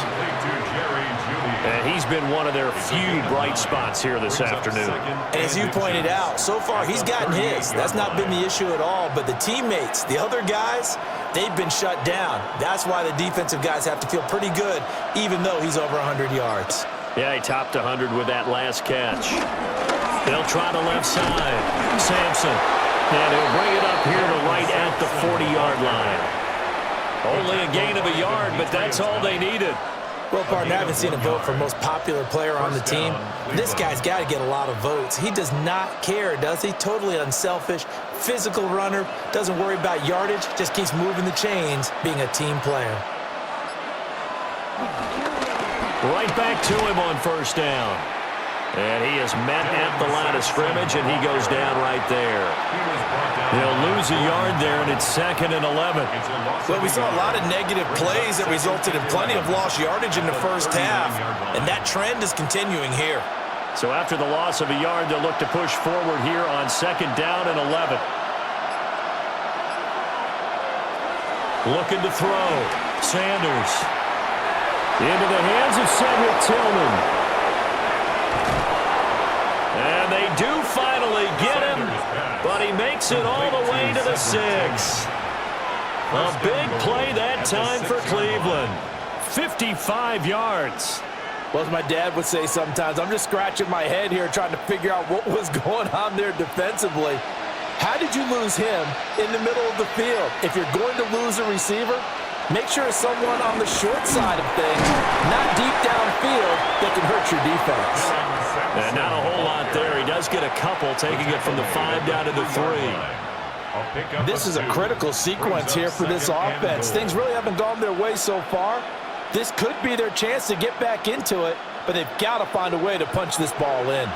A: And he's been one of their few bright spots here this afternoon.
B: And as you pointed out, so far he's gotten his. That's not been the issue at all, but the teammates, the other guys, they've been shut down. That's why the defensive guys have to feel pretty good, even though he's over 100 yards.
A: Yeah, he topped 100 with that last catch. They'll try the left side. Sampson. And he'll bring it up here to right at the 40-yard line. Only a gain of a yard, but that's all they needed.
B: Well, partner, I haven't seen a vote for most popular player on the team. This guy's got to get a lot of votes. He does not care, does he? Totally unselfish, physical runner, doesn't worry about yardage, just keeps moving the chains, being a team player.
A: Right back to him on first down. And he is met at the line of scrimmage, and he goes down right there. He'll lose a yard there, and it's 2nd and 11.
B: Well, we saw a lot of negative plays that resulted in plenty of lost yardage in the first half, and that trend is continuing here.
A: So after the loss of a yard, they'll look to push forward here on 2nd down and 11. Looking to throw. Sanders. Into the hands of Cedric Tillman. And they do finally get him, but he makes it all the way to the 6. A big play that time for Cleveland. 55 yards.
D: Well, as my dad would say sometimes, I'm just scratching my head here trying to figure out what was going on there defensively. How did you lose him in the middle of the field? If you're going to lose a receiver, make sure it's someone on the short side of things, not deep downfield, that can hurt your defense.
A: And not a whole lot there. He does get a couple, taking it from the 5 down to the 3.
D: This is a critical sequence here for this offense. Things really haven't gone their way so far. This could be their chance to get back into it, but they've got to find a way to punch this ball in.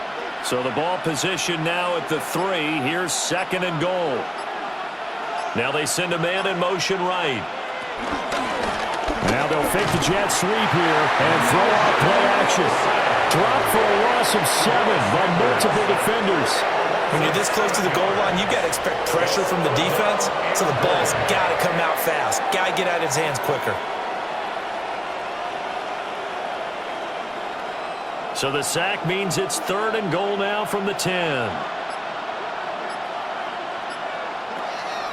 A: So the ball position now at the 3. Here's 2nd and goal. Now they send a man in motion right. Now they'll fake the jet sweep here and throw out play action. Drop for a loss of 7 by multiple defenders.
B: When you're this close to the goal line, you got to expect pressure from the defense, so the ball's got to come out fast. Got to get out of his hands quicker.
A: So the sack means it's 3rd and goal now from the 10.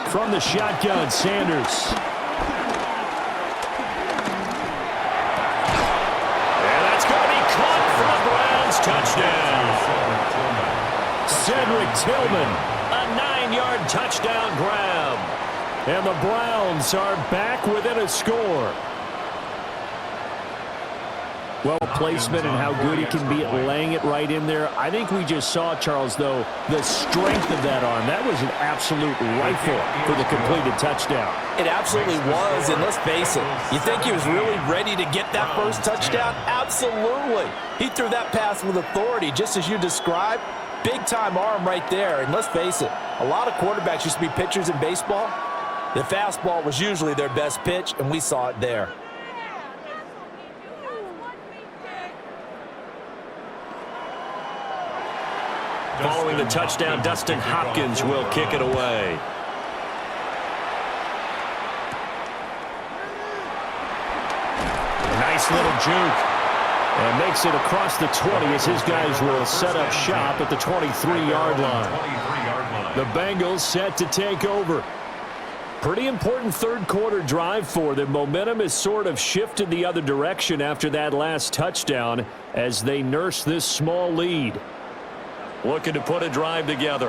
A: From the shotgun, Sanders. Touchdown. Cedric Tillman, a 9-yard touchdown grab. And the Browns are back within a score. Well, placement and how good he can be at laying it right in there. I think we just saw, Charles, though, the strength of that arm. That was an absolute rifle for the completed touchdown.
D: It absolutely was, and let's face it, you think he was really ready to get that first touchdown? Absolutely. He threw that pass with authority, just as you described. Big-time arm right there, and let's face it, a lot of quarterbacks used to be pitchers in baseball. The fastball was usually their best pitch, and we saw it there.
A: Following the touchdown, Dustin Hopkins will kick it away. Nice little juke. And makes it across the 20 as his guys will set up shop at the 23-yard line. The Bengals set to take over. Pretty important third-quarter drive for them. Momentum has sort of shifted the other direction after that last touchdown as they nurse this small lead. Looking to put a drive together.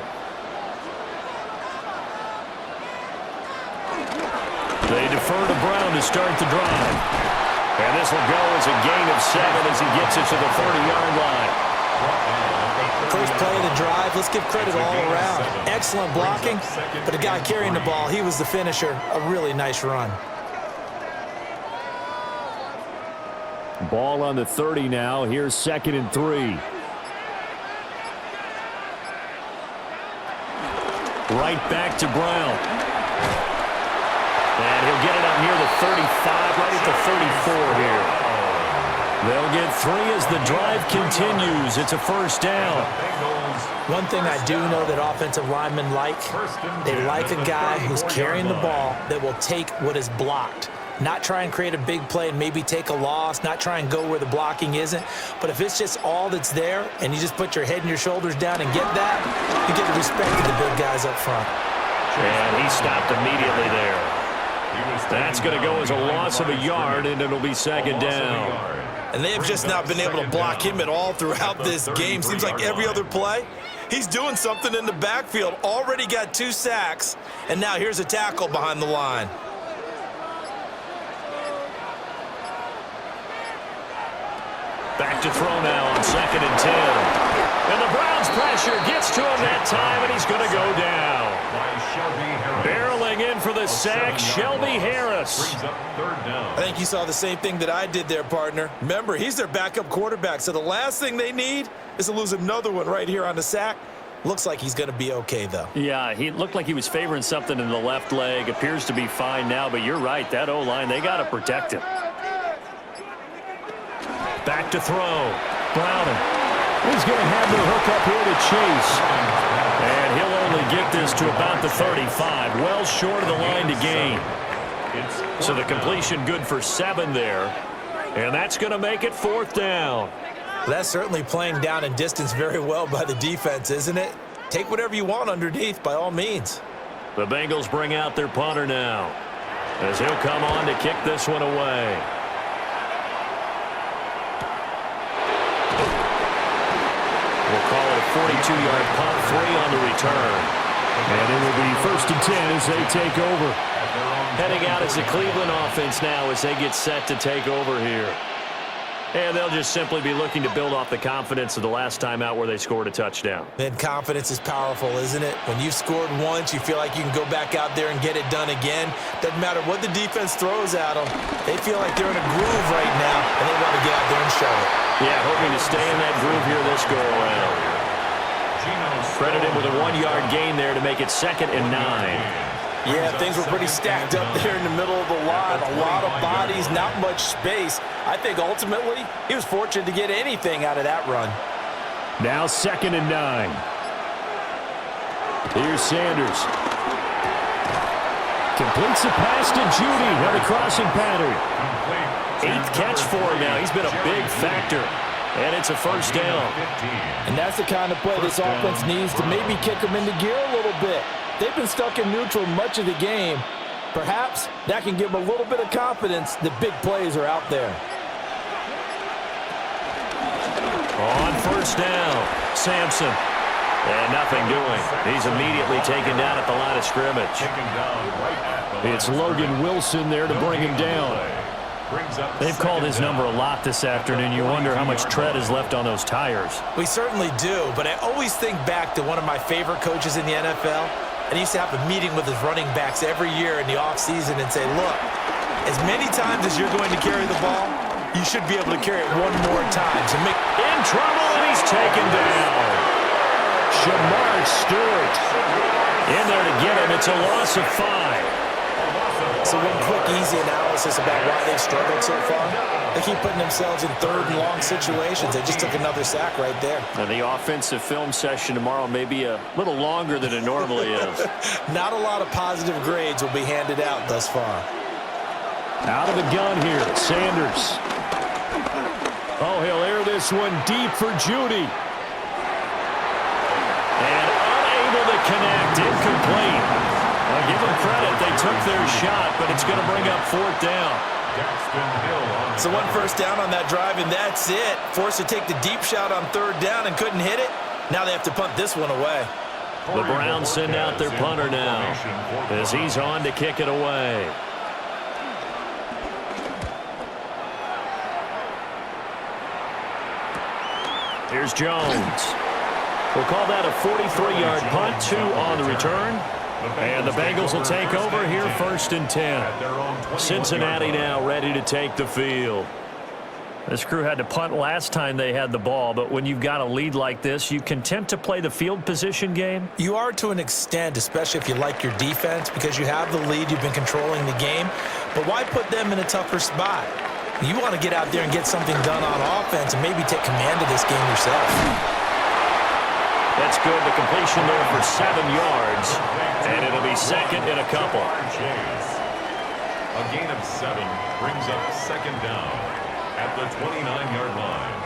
A: They defer to Brown to start the drive. And this will go as a gain of 7 as he gets it to the 30-yard line.
B: First play of the drive, let's give credit all around. Excellent blocking, but the guy carrying the ball, he was the finisher. A really nice run.
A: Ball on the 30 now. Here's 2nd and 3. Right back to Brown. And he'll get it up near the 35, right at the 34 here. They'll get 3 as the drive continues. It's a first down.
B: One thing I do know that offensive linemen like, they like a guy who's carrying the ball that will take what is blocked. Not try and create a big play and maybe take a loss, not try and go where the blocking isn't. But if it's just all that's there and you just put your head and your shoulders down and get that, you get the respect of the big guys up front.
A: And he stopped immediately there. That's going to go as a loss of a yard, and it'll be 2nd down.
C: And they have just not been able to block him at all throughout this game. Seems like every other play, he's doing something in the backfield. Already got 2 sacks, and now here's a tackle behind the line.
A: Back to throw now on 2nd and 10. And the Browns pressure gets to him that time, and he's going to go down. Barreling in for the sack, Shelby Harris.
C: I think you saw the same thing that I did there, partner. Remember, he's their backup quarterback, so the last thing they need is to lose another one right here on the sack. Looks like he's going to be okay, though.
A: Yeah, he looked like he was favoring something in the left leg. Appears to be fine now, but you're right. That O-line, they got to protect him. Back to throw. Browning. He's going to have the hook up here to Chase. And he'll only get this to about the 35. Well short of the line to gain. So the completion good for 7 there. And that's going to make it 4th down.
B: That's certainly playing down and distance very well by the defense, isn't it? Take whatever you want underneath, by all means.
A: The Bengals bring out their punter now, as he'll come on to kick this one away. We'll call it a 42-yard punt, 3 on the return. And it will be 1st and 10 as they take over. Heading out as the Cleveland offense now as they get set to take over here. And they'll just simply be looking to build off the confidence of the last time out where they scored a touchdown.
B: And confidence is powerful, isn't it? When you've scored once, you feel like you can go back out there and get it done again. Doesn't matter what the defense throws at them. They feel like they're in a groove right now, and they want to get out there and show it.
A: Yeah, hoping to stay in that groove here this go-around. Credited with a 1-yard gain there to make it 2nd and 9.
D: Yeah, things were pretty stacked up there in the middle of the line. A lot of bodies, not much space. I think ultimately he was fortunate to get anything out of that run.
A: Now 2nd and 9. Here's Sanders. Completes the pass to Judy on the crossing pattern. 8th catch for him now. He's been a big factor. And it's a 1st down.
D: And that's the kind of play this offense needs to maybe kick them into gear a little bit. They've been stuck in neutral much of the game. Perhaps that can give them a little bit of confidence that big plays are out there.
A: On 1st down, Sampson. And nothing doing. He's immediately taken down at the line of scrimmage. It's Logan Wilson there to bring him down. They've called his number a lot this afternoon. You wonder how much tread is left on those tires.
B: We certainly do, but I always think back to one of my favorite coaches in the NFL. And he used to have a meeting with his running backs every year in the offseason and say, look, as many times as you're going to carry the ball, you should be able to carry it one more time. To make
A: in trouble, and he's taken down. Shamar Stewart in there to get him. It's a loss of 5.
B: So one quick, easy analysis about why they've struggled so far. They keep putting themselves in 3rd and long situations. They just took another sack right there.
A: And the offensive film session tomorrow may be a little longer than it normally is.
B: Not a lot of positive grades will be handed out thus far.
A: Out of the gun here, Sanders. Oh, he'll air this one deep for Judy. And unable to connect. Incomplete. Well, give them credit. They took their shot, but it's going to bring up fourth down.
C: So one first down on that drive, and that's it. Forced to take the deep shot on third down and couldn't hit it. Now they have to punt this one away.
A: The Browns send out their punter now as he's on to kick it away. Here's Jones. We'll call that a 43-yard punt, 2 on the return. And the Bengals will take over here, 1st and 10. Cincinnati now ready to take the field. This crew had to punt last time they had the ball, but when you've got a lead like this, you content to play the field position game?
B: You are to an extent, especially if you like your defense, because you have the lead, you've been controlling the game. But why put them in a tougher spot? You want to get out there and get something done on offense and maybe take command of this game yourself.
A: That's good. The completion there for 7 yards, and it'll be second and a couple.
E: A gain of 7 brings up 2nd down at the 29-yard line.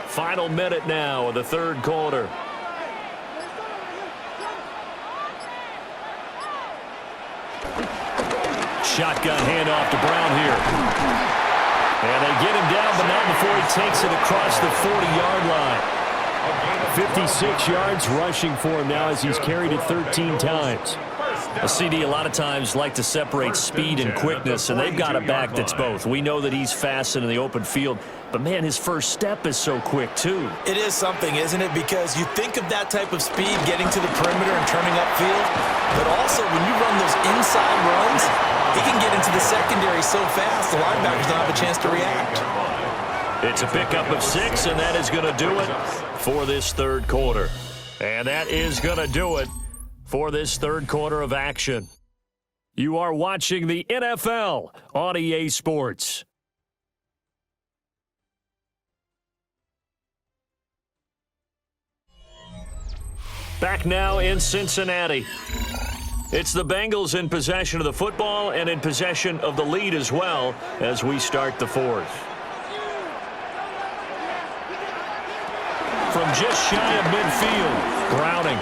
A: Final minute now of the 3rd quarter. Shotgun handoff to Brown here. And they get him down, but not before he takes it across the 40-yard line. 56 yards rushing for him now as he's carried it 13 times. A CD a lot of times like to separate speed and quickness, and they've got a back that's both. We know that he's fast in the open field, but, man, his first step is so quick, too.
B: It is something, isn't it? Because you think of that type of speed getting to the perimeter and turning upfield, but also when you run those inside runs, he can get into the secondary so fast, the linebackers don't have a chance to react.
A: It's a pickup of 6, and that is going to do it for this 3rd quarter. And that is going to do it for this 3rd quarter of action. You are watching the NFL on EA Sports. Back now in Cincinnati. It's the Bengals in possession of the football and in possession of the lead as well as we start the 4th. From just shy of midfield, Browning.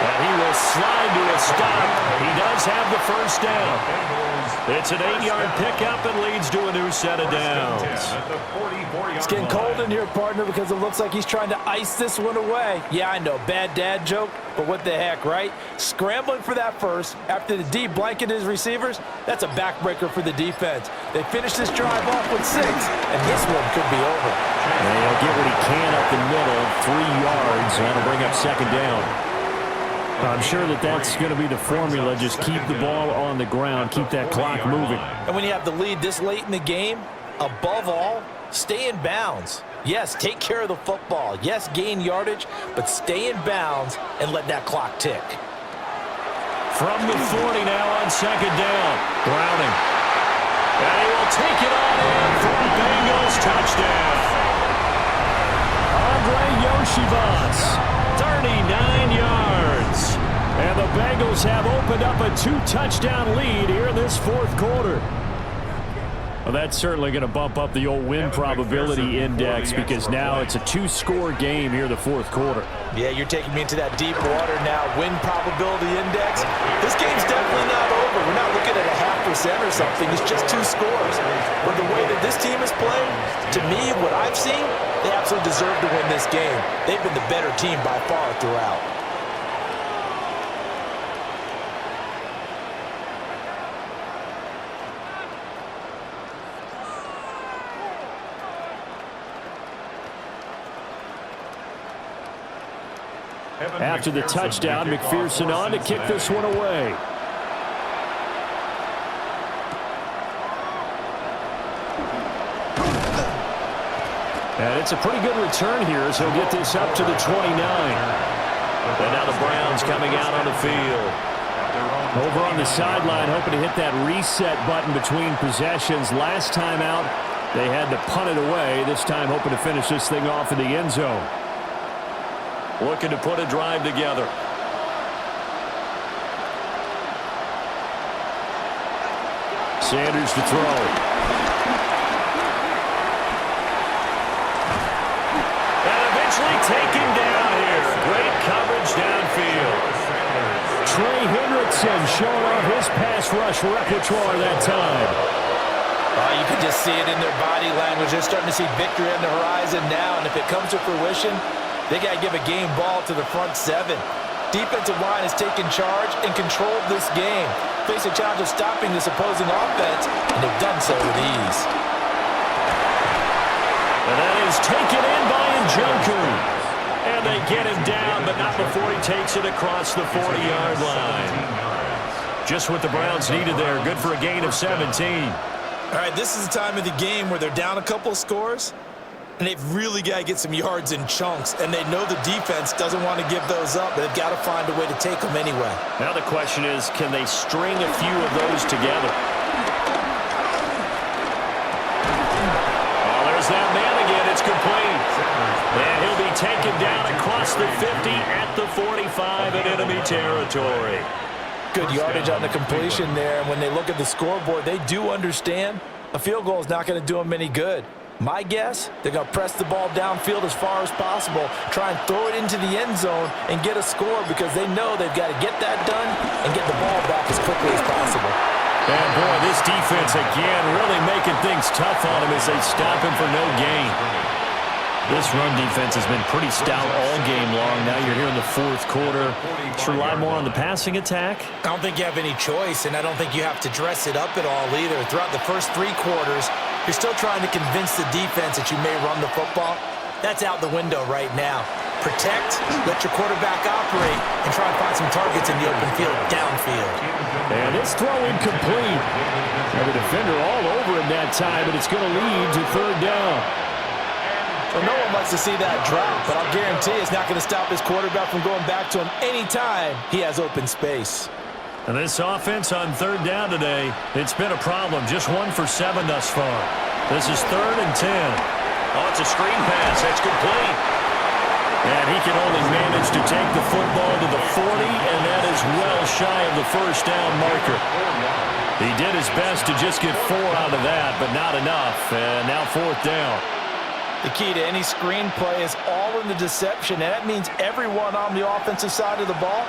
A: And he will slide to a stop. He does have the first down. It's an 8-yard pickup and leads to a new set of downs.
D: It's getting cold in here, partner, because it looks like he's trying to ice this one away. Yeah, I know, bad dad joke, but what the heck, right? Scrambling for that first after the D blanket his receivers, that's a backbreaker for the defense. They finish this drive off with 6, and this one could be over.
A: And he'll get what he can up the middle, 3 yards, and that'll bring up 2nd down. I'm sure that that's going to be the formula. Just keep the ball on the ground, keep that clock moving.
D: And when you have the lead this late in the game, above all, stay in bounds. Yes, take care of the football. Yes, gain yardage, but stay in bounds and let that clock tick.
A: From the 40 now on 2nd down, Browning. And he will take it on in for a Bengals touchdown. Andre Yoshivas, 39 yards. And the Bengals have opened up a 2-touchdown lead here in this 4th quarter. Well, that's certainly going to bump up the old win probability index because now it's a 2-score game here in the 4th quarter.
B: Yeah, you're taking me into that deep water now. Win probability index. This game's definitely not over. We're not looking at a 0.5% or something. It's just 2 scores. But the way that this team is playing, to me, what I've seen, they absolutely deserve to win this game. They've been the better team by far throughout.
A: After the touchdown, McPherson on to kick this one away. And it's a pretty good return here as he'll get this up to the 29. And now the Browns coming out on the field. Over on the sideline, hoping to hit that reset button between possessions. Last time out, they had to punt it away. This time hoping to finish this thing off in the end zone. Looking to put a drive together. Sanders to throw. Savagely taken down here. Great coverage downfield.
F: Trey Hendrickson showing off his pass rush repertoire that time.
B: You can just see it in their body language. They're starting to see victory on the horizon now, and if it comes to fruition, they got to give a game ball to the front seven. Defensive line has taken charge and controlled this game. Face a challenge of stopping this opposing offense, and they've done so with ease.
A: And that is taken in by Njoku. And they get him down, but not before he takes it across the 40-yard line. Just what the Browns needed there. Good for a gain of 17.
C: All right, this is the time of the game where they're down a couple of scores, and they've really got to get some yards in chunks, and they know the defense doesn't want to give those up, but they've got to find a way to take them anyway.
A: Now the question is, can they string a few of those together? Oh, there's that man again. It's complete. And he'll be taken down across the 50 at the 45 in enemy territory.
B: Good yardage on the completion there, and when they look at the scoreboard, they do understand a field goal is not going to do them any good. My guess, they're going to press the ball downfield as far as possible, try and throw it into the end zone and get a score because they know they've got to get that done and get the ball back as quickly as possible.
A: And boy, this defense again really making things tough on him as they stop him for no gain. This run defense has been pretty stout all game long. Now you're here in the fourth quarter. Should rely more on the passing attack.
B: I don't think you have any choice, and I don't think you have to dress it up at all either. Throughout the first three quarters, you're still trying to convince the defense that you may run the football. That's out the window right now. Protect, let your quarterback operate, and try and find some targets in the open field downfield.
F: And it's throw incomplete. And the defender all over him that time, and it's going to lead to third down.
B: Well, no one wants to see that drop, but I'll guarantee it's not going to stop his quarterback from going back to him anytime he has open space.
A: And this offense on third down today, it's been a problem. Just 1 for 7 thus far. This is 3rd and 10. Oh, it's a screen pass. That's complete. And he can only manage to take the football to the 40, and that is well shy of the first down marker. He did his best to just get 4 out of that, but not enough. And now 4th down.
B: The key to any screen play is all in the deception, and that means everyone on the offensive side of the ball.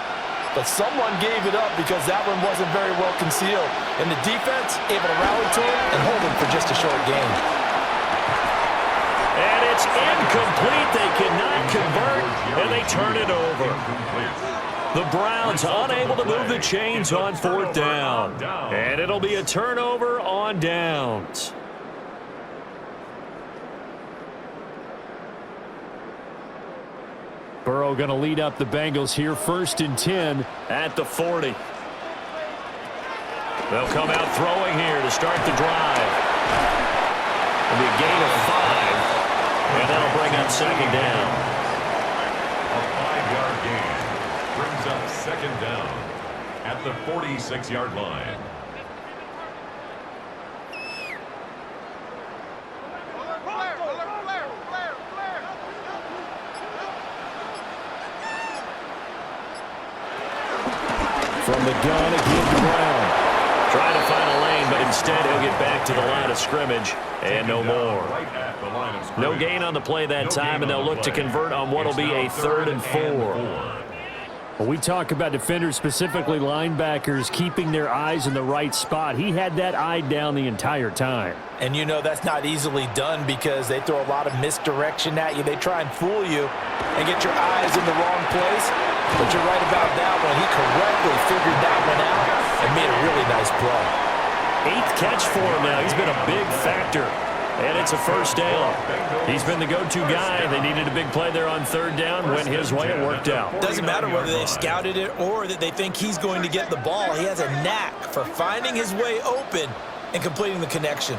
B: But someone gave it up because that one wasn't very well concealed. And the defense able to rally to it and hold him for just a short gain.
A: And it's incomplete. They cannot convert, and they turn it over. The Browns unable to move the chains on 4th down. And it'll be a turnover on downs.
F: Burrow going to lead up the Bengals here, 1st and 10
A: at the 40. They'll come out throwing here to start the drive. It'll be a gain of 5, and that'll bring up 2nd down.
E: A 5-yard gain brings up 2nd down at the 46-yard line.
F: from the gun again to Brown.
A: Trying to find a lane, but instead he'll get back to the line of scrimmage and no more. No gain on the play that time, and they'll look to convert on what will be a 3rd and 4.
F: When we talk about defenders, specifically linebackers, keeping their eyes in the right spot, he had that eye down the entire time.
B: And you know that's not easily done because they throw a lot of misdirection at you. They try and fool you and get your eyes in the wrong place. But you're right about that one. He correctly figured that one out and made a really nice play.
A: 8th catch for him now. He's been a big factor. And it's a 1st down. He's been the go-to guy. They needed a big play there on 3rd down. Went his way. It worked out.
B: Doesn't matter whether they've scouted it or that they think he's going to get the ball. He has a knack for finding his way open and completing the connection.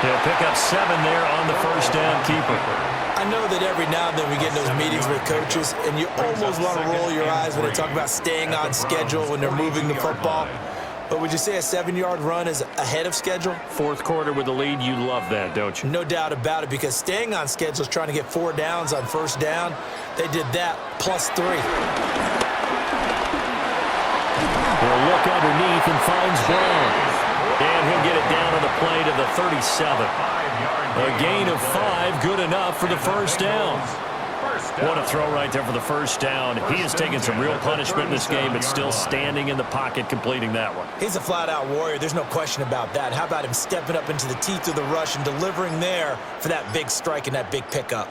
A: He'll pick up 7 there on the 1st down keeper.
B: I know that every now and then we get in those meetings with coaches, and you almost want to roll your eyes when they talk about staying on schedule when they're moving the football. But would you say a 7-yard run is ahead of schedule?
A: 4th quarter with the lead, you love that, don't you?
B: No doubt about it, because staying on schedule is trying to get 4 downs on 1st down. They did that plus 3.
F: He'll look underneath and finds Brown.
A: And he'll get it down on the play to the 37. A gain of 5, good enough for the first down. What a throw right there for the first down. He has taken some real punishment in this game, but still standing in the pocket, completing that one.
B: He's a flat-out warrior. There's no question about that. How about him stepping up into the teeth of the rush and delivering there for that big strike and that big pickup?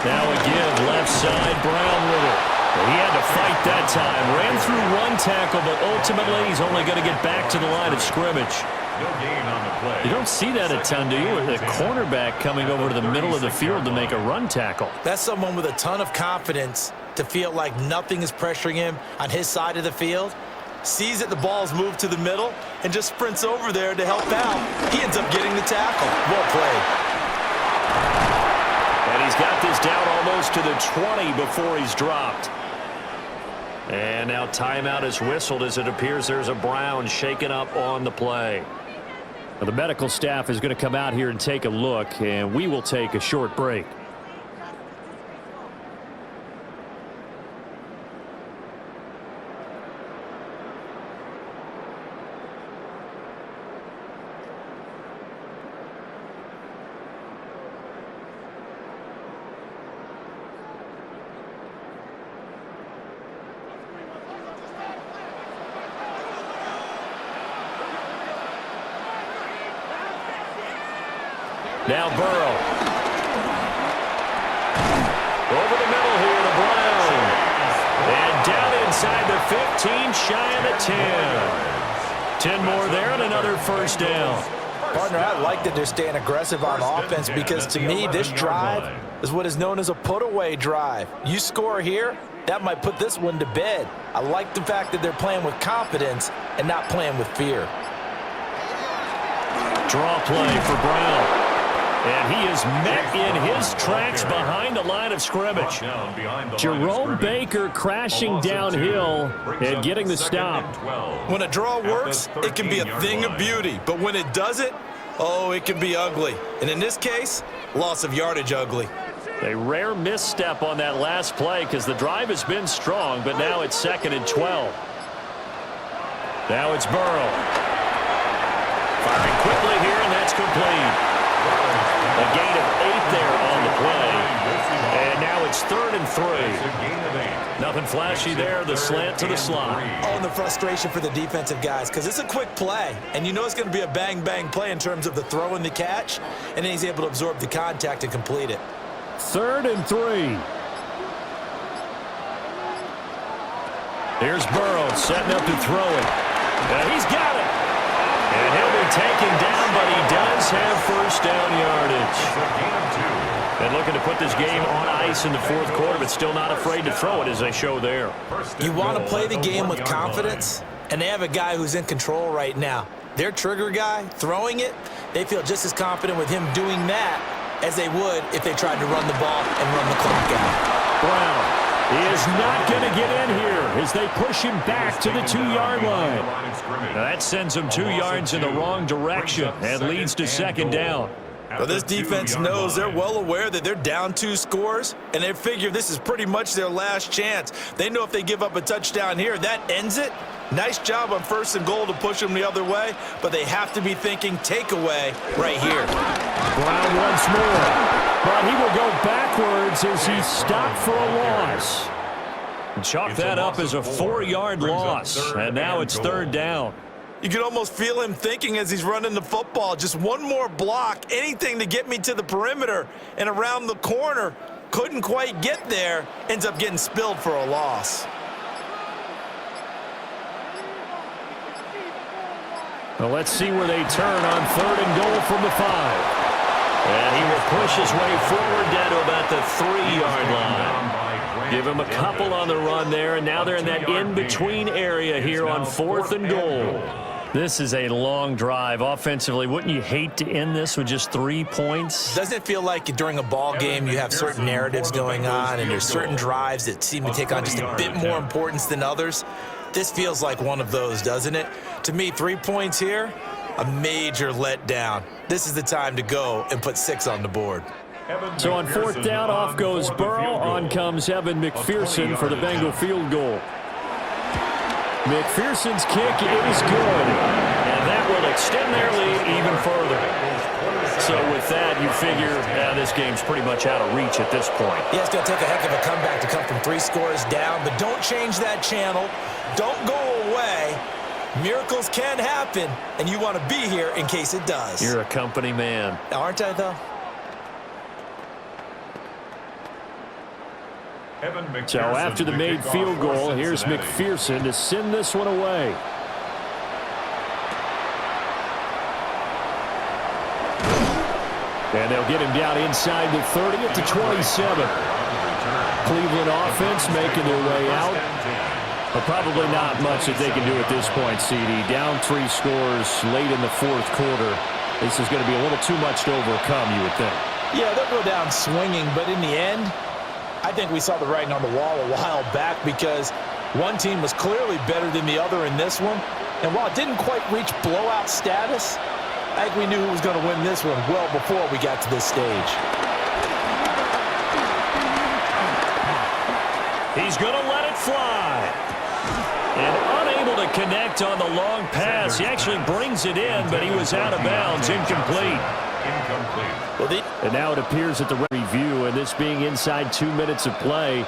A: Now a give, left side, Brown with it. He had to fight that time. Ran through one tackle, but ultimately he's only going to get back to the line of scrimmage.
E: No gain on the play.
A: You don't see that a ton, do you? With a cornerback coming over to the middle of the field to make a run tackle.
B: That's someone with a ton of confidence to feel like nothing is pressuring him on his side of the field. Sees that the ball's moved to the middle and just sprints over there to help out. He ends up getting the tackle. Well played.
A: And he's got this down almost to the 20 before he's dropped. And now timeout is whistled as it appears there's a Brown shaken up on the play.
F: Well, the medical staff is going to come out here and take a look, and we will take a short break.
A: Now Burrow. Over the middle here to Brown. And down inside the 15, shy of the 10. 10 more there and another first down.
B: Partner, I like that they're staying aggressive on offense because to me this drive is what is known as a put-away drive. You score here, that might put this one to bed. I like the fact that they're playing with confidence and not playing with fear.
A: Draw play for Brown. And he is met in his tracks behind the line of scrimmage.
F: Jerome Baker crashing downhill and getting the stop.
C: When a draw works, it can be a thing of beauty. But when it doesn't, oh, it can be ugly. And in this case, loss of yardage ugly.
A: A rare misstep on that last play because the drive has been strong, but now it's 2nd and 12. Now it's Burrow. Firing quickly here, and that's complete. A gain of 8 there on the play. And now it's 3rd and 3. Nothing flashy there. The slant to the slot.
B: Oh, and the frustration for the defensive guys because it's a quick play. And you know it's going to be a bang-bang play in terms of the throw and the catch. And then he's able to absorb the contact and complete it.
F: 3rd and 3.
A: Here's Burrow setting up to throw it. And he's got it. And he'll be taken down, but he does have first down yardage. And looking to put this game on ice in the 4th quarter, but still not afraid to throw it as they show there.
B: You want to play the game with confidence, and they have a guy who's in control right now. Their trigger guy, throwing it, they feel just as confident with him doing that as they would if they tried to run the ball and run the clock out.
F: Brown is not going to get in here as they push him back to the 2-yard line.
A: Now that sends him 2 yards in the wrong direction and leads to 2nd down.
C: Well, this defense knows they're well aware that they're down 2 scores, and they figure this is pretty much their last chance. They know if they give up a touchdown here, that ends it. Nice job on 1st and goal to push them the other way, but they have to be thinking takeaway right here.
F: Brown once more. But he will go backwards as he's stopped for a loss.
A: Chalk that up as a 4-yard loss, and now it's 3rd down.
C: You can almost feel him thinking as he's running the football, just one more block, anything to get me to the perimeter and around the corner. Couldn't quite get there, ends up getting spilled for a loss.
A: Well, let's see where they turn on 3rd and goal from the 5. And he will push his way forward down to about the 3-yard line. Give him a couple on the run there, and now they're in that in-between area here on 4th and goal. This is a long drive offensively. Wouldn't you hate to end this with just 3 points?
B: Doesn't it feel like during a ball game you have certain narratives going on and there's certain drives that seem to take on just a bit more importance than others? This feels like one of those, doesn't it? To me, 3 points here, a major letdown. This is the time to go and put 6 on the board.
F: So on 4th down, off goes Burrow. On comes Evan McPherson for the Bengal field goal. McPherson's kick is good.
A: And that will extend their lead even further. So with that, you figure this game's pretty much out of reach at this point.
B: Yeah, it's going to take a heck of a comeback to come from 3 scores down, but don't change that channel. Don't go away. Miracles can happen, and you want to be here in case it does.
A: You're a company man.
B: Aren't I, though?
F: So after the made field goal, here's McPherson to send this one away. And they'll get him down inside the 30 at the 27. Cleveland offense making their way out. But probably not much that they can do at this point, CD. Down 3 scores late in the 4th quarter. This is going to be a little too much to overcome, you would think.
B: Yeah, they'll go down swinging, but in the end, I think we saw the writing on the wall a while back because one team was clearly better than the other in this one. And while it didn't quite reach blowout status, I think we knew who was going to win this one well before we got to this stage.
A: He's going to let it fly. And unable to connect on the long pass. He actually brings it in, but he was out of bounds, incomplete.
F: And now it appears that the review, and this being inside 2 minutes of play.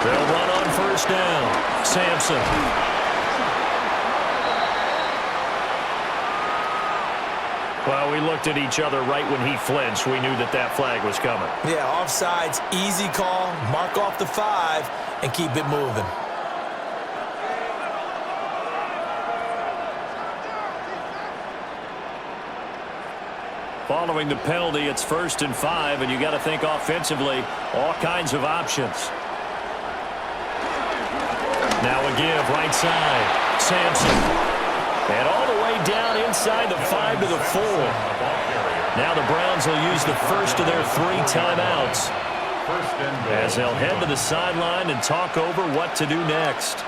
A: They'll run on first down. Sampson. Well, we looked at each other right when he flinched. We knew that that flag was coming.
B: Yeah, offsides, easy call, mark off the 5, and keep it moving.
A: Following the penalty, it's 1st and 5, and you got to think offensively, all kinds of options. Now a give, right side. Sampson. And all the way down inside the 5 to the 4. Now the Browns will use the first of their 3 timeouts as they'll head to the sideline and talk over what to do next.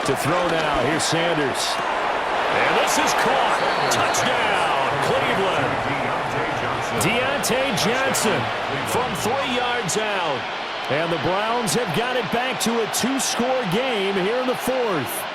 F: To throw now, here's Sanders.
A: And this is caught. Touchdown, Cleveland. Deontay Johnson from 3 yards out.
F: And the Browns have got it back to a 2-score game here in the 4th.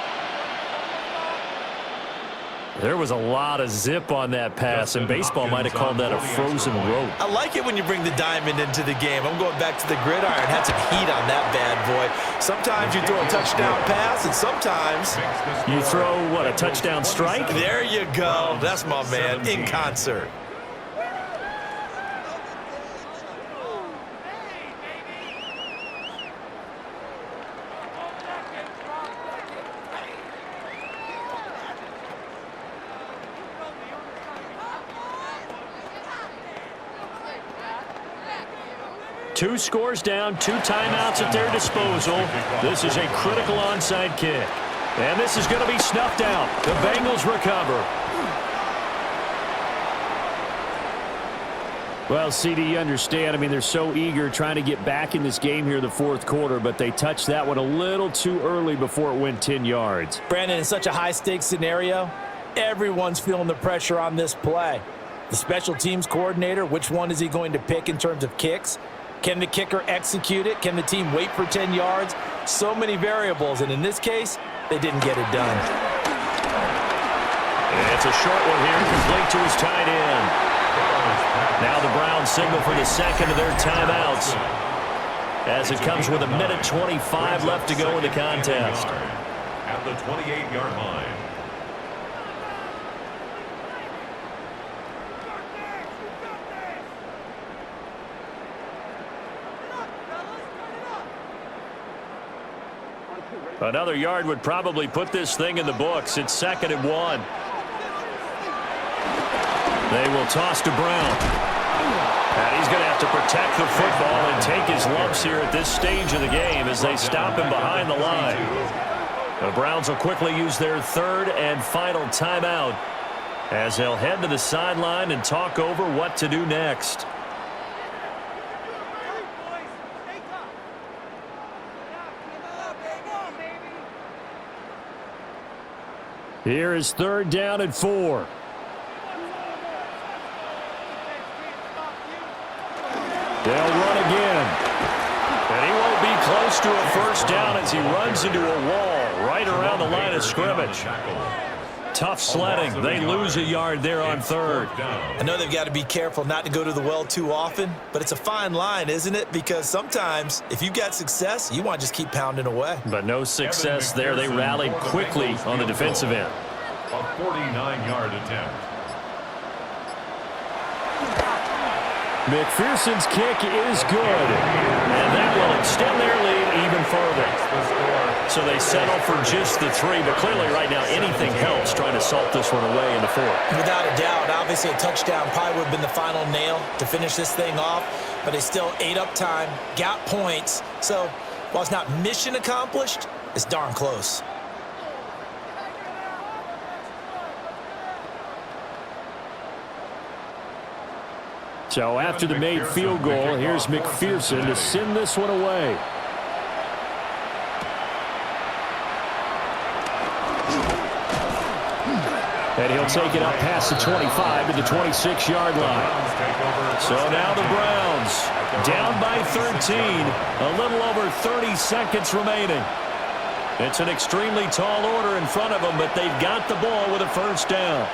A: There was a lot of zip on that pass, and baseball might have called that a frozen rope.
C: I like it when you bring the diamond into the game. I'm going back to the gridiron. Had some heat on that bad boy. Sometimes you throw a touchdown pass, and sometimes
A: You throw, what, a touchdown strike?
C: there you go. That's my man in concert.
A: Two scores down, 2 timeouts at their disposal. This is a critical onside kick. And this is going to be snuffed out. The Bengals recover.
F: Well, CD, you understand. I mean, they're so eager trying to get back in this game here in the 4th quarter, but they touched that one a little too early before it went 10 yards.
B: Brandon, in such a high-stakes scenario, everyone's feeling the pressure on this play. The special teams coordinator, which one is he going to pick in terms of kicks? Can the kicker execute it? Can the team wait for 10 yards? So many variables, and in this case, they didn't get it done.
A: And it's a short one here, complete to his tight end. Now the Browns signal for the second of their timeouts as it comes with 1:25 left to go in the contest.
E: At the 28-yard line.
A: Another yard would probably put this thing in the books. It's 2nd and 1. They will toss to Brown. And he's going to have to protect the football and take his lumps here at this stage of the game as they stop him behind the line. The Browns will quickly use their third and final timeout as they'll head to the sideline and talk over what to do next.
F: Here is 3rd down and 4. They'll run again.
A: And he won't be close to a first down as he runs into a wall right around the line of scrimmage. Tough sledding. They lose a yard there on 3rd.
B: I know they've got to be careful not to go to the well too often, but it's a fine line, isn't it? Because sometimes if you've got success, you want to just keep pounding away.
A: But no success there. They rallied quickly on the defensive end.
E: A 49-yard attempt.
F: McPherson's kick is good.
A: And that will extend their lead even further. So they settle for just the 3, but clearly right now anything helps trying to salt this one away in the 4th.
B: Without a doubt, obviously a touchdown probably would have been the final nail to finish this thing off, but they still ate up time, got points. So while it's not mission accomplished, it's darn close.
F: So after the made field goal, here's McPherson to send this one away. And he'll take it up past the 25 to the 26-yard line. So now the Browns down by 13, a little over 30 seconds remaining. It's an extremely tall order in front of them, but they've got the ball with a first down.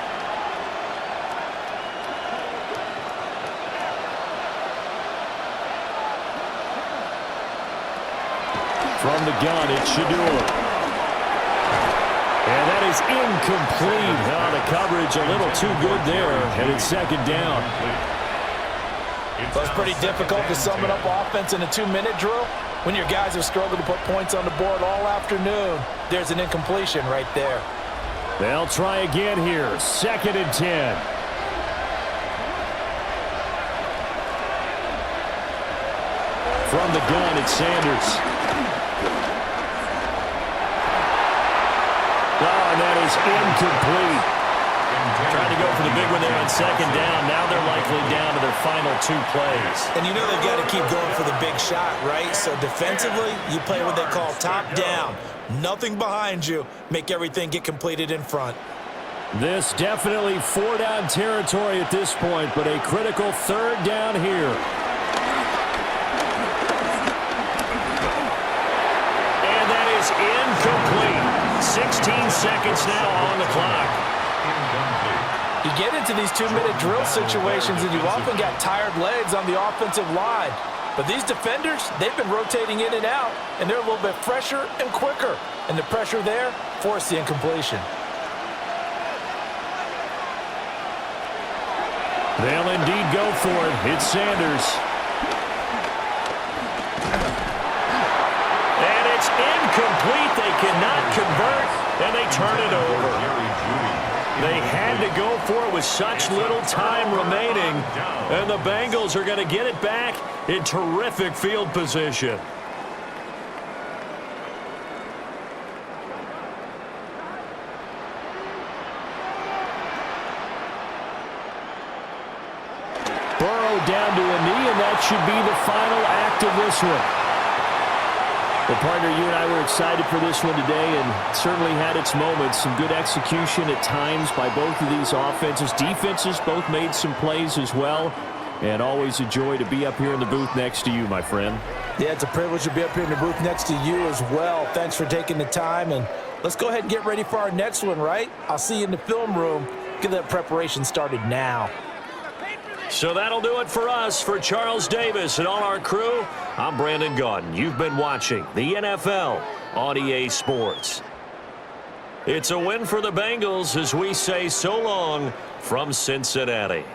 F: From the gun, it's Shador. And that is incomplete. Oh, the coverage a little too good there, and it's 2nd down.
B: Well, it's pretty difficult to sum it up offense in a 2-minute drill when your guys have struggled to put points on the board all afternoon. There's an incompletion right there.
F: They'll try again here. 2nd and 10. From the gun, it's Sanders. And that is incomplete. Trying to go for the big one there on 2nd down. Now they're likely down to their final 2 plays.
B: And you know they've got to keep going for the big shot, right? So defensively, you play what they call top down. Nothing behind you. Make everything get completed in front.
F: This definitely 4-down territory at this point, but a critical 3rd down here.
A: And that is incomplete. 16 seconds now on the clock.
B: You get into these 2-minute drill situations and you've often got tired legs on the offensive line. But these defenders, they've been rotating in and out, and they're a little bit fresher and quicker. And the pressure there forced the incompletion.
F: They'll indeed go for it. It's Sanders.
A: And it's incomplete. They cannot convert, and they turn it over. They had to go for it with such little time remaining, and the Bengals are going to get it back in terrific field position.
F: Burrow down to a knee, and that should be the final act of this one. Well, partner, you and I were excited for this one today, and certainly had its moments. Some good execution at times by both of these offenses. Defenses both made some plays as well. And always a joy to be up here in the booth next to you, my friend.
B: Yeah, it's a privilege to be up here in the booth next to you as well. Thanks for taking the time, and let's go ahead and get ready for our next one, right? I'll see you in the film room. Get that preparation started now.
A: So that'll do it for us. For Charles Davis and all our crew, I'm Brandon Gaudin. You've been watching the NFL on EA Sports. It's a win for the Bengals as we say so long from Cincinnati.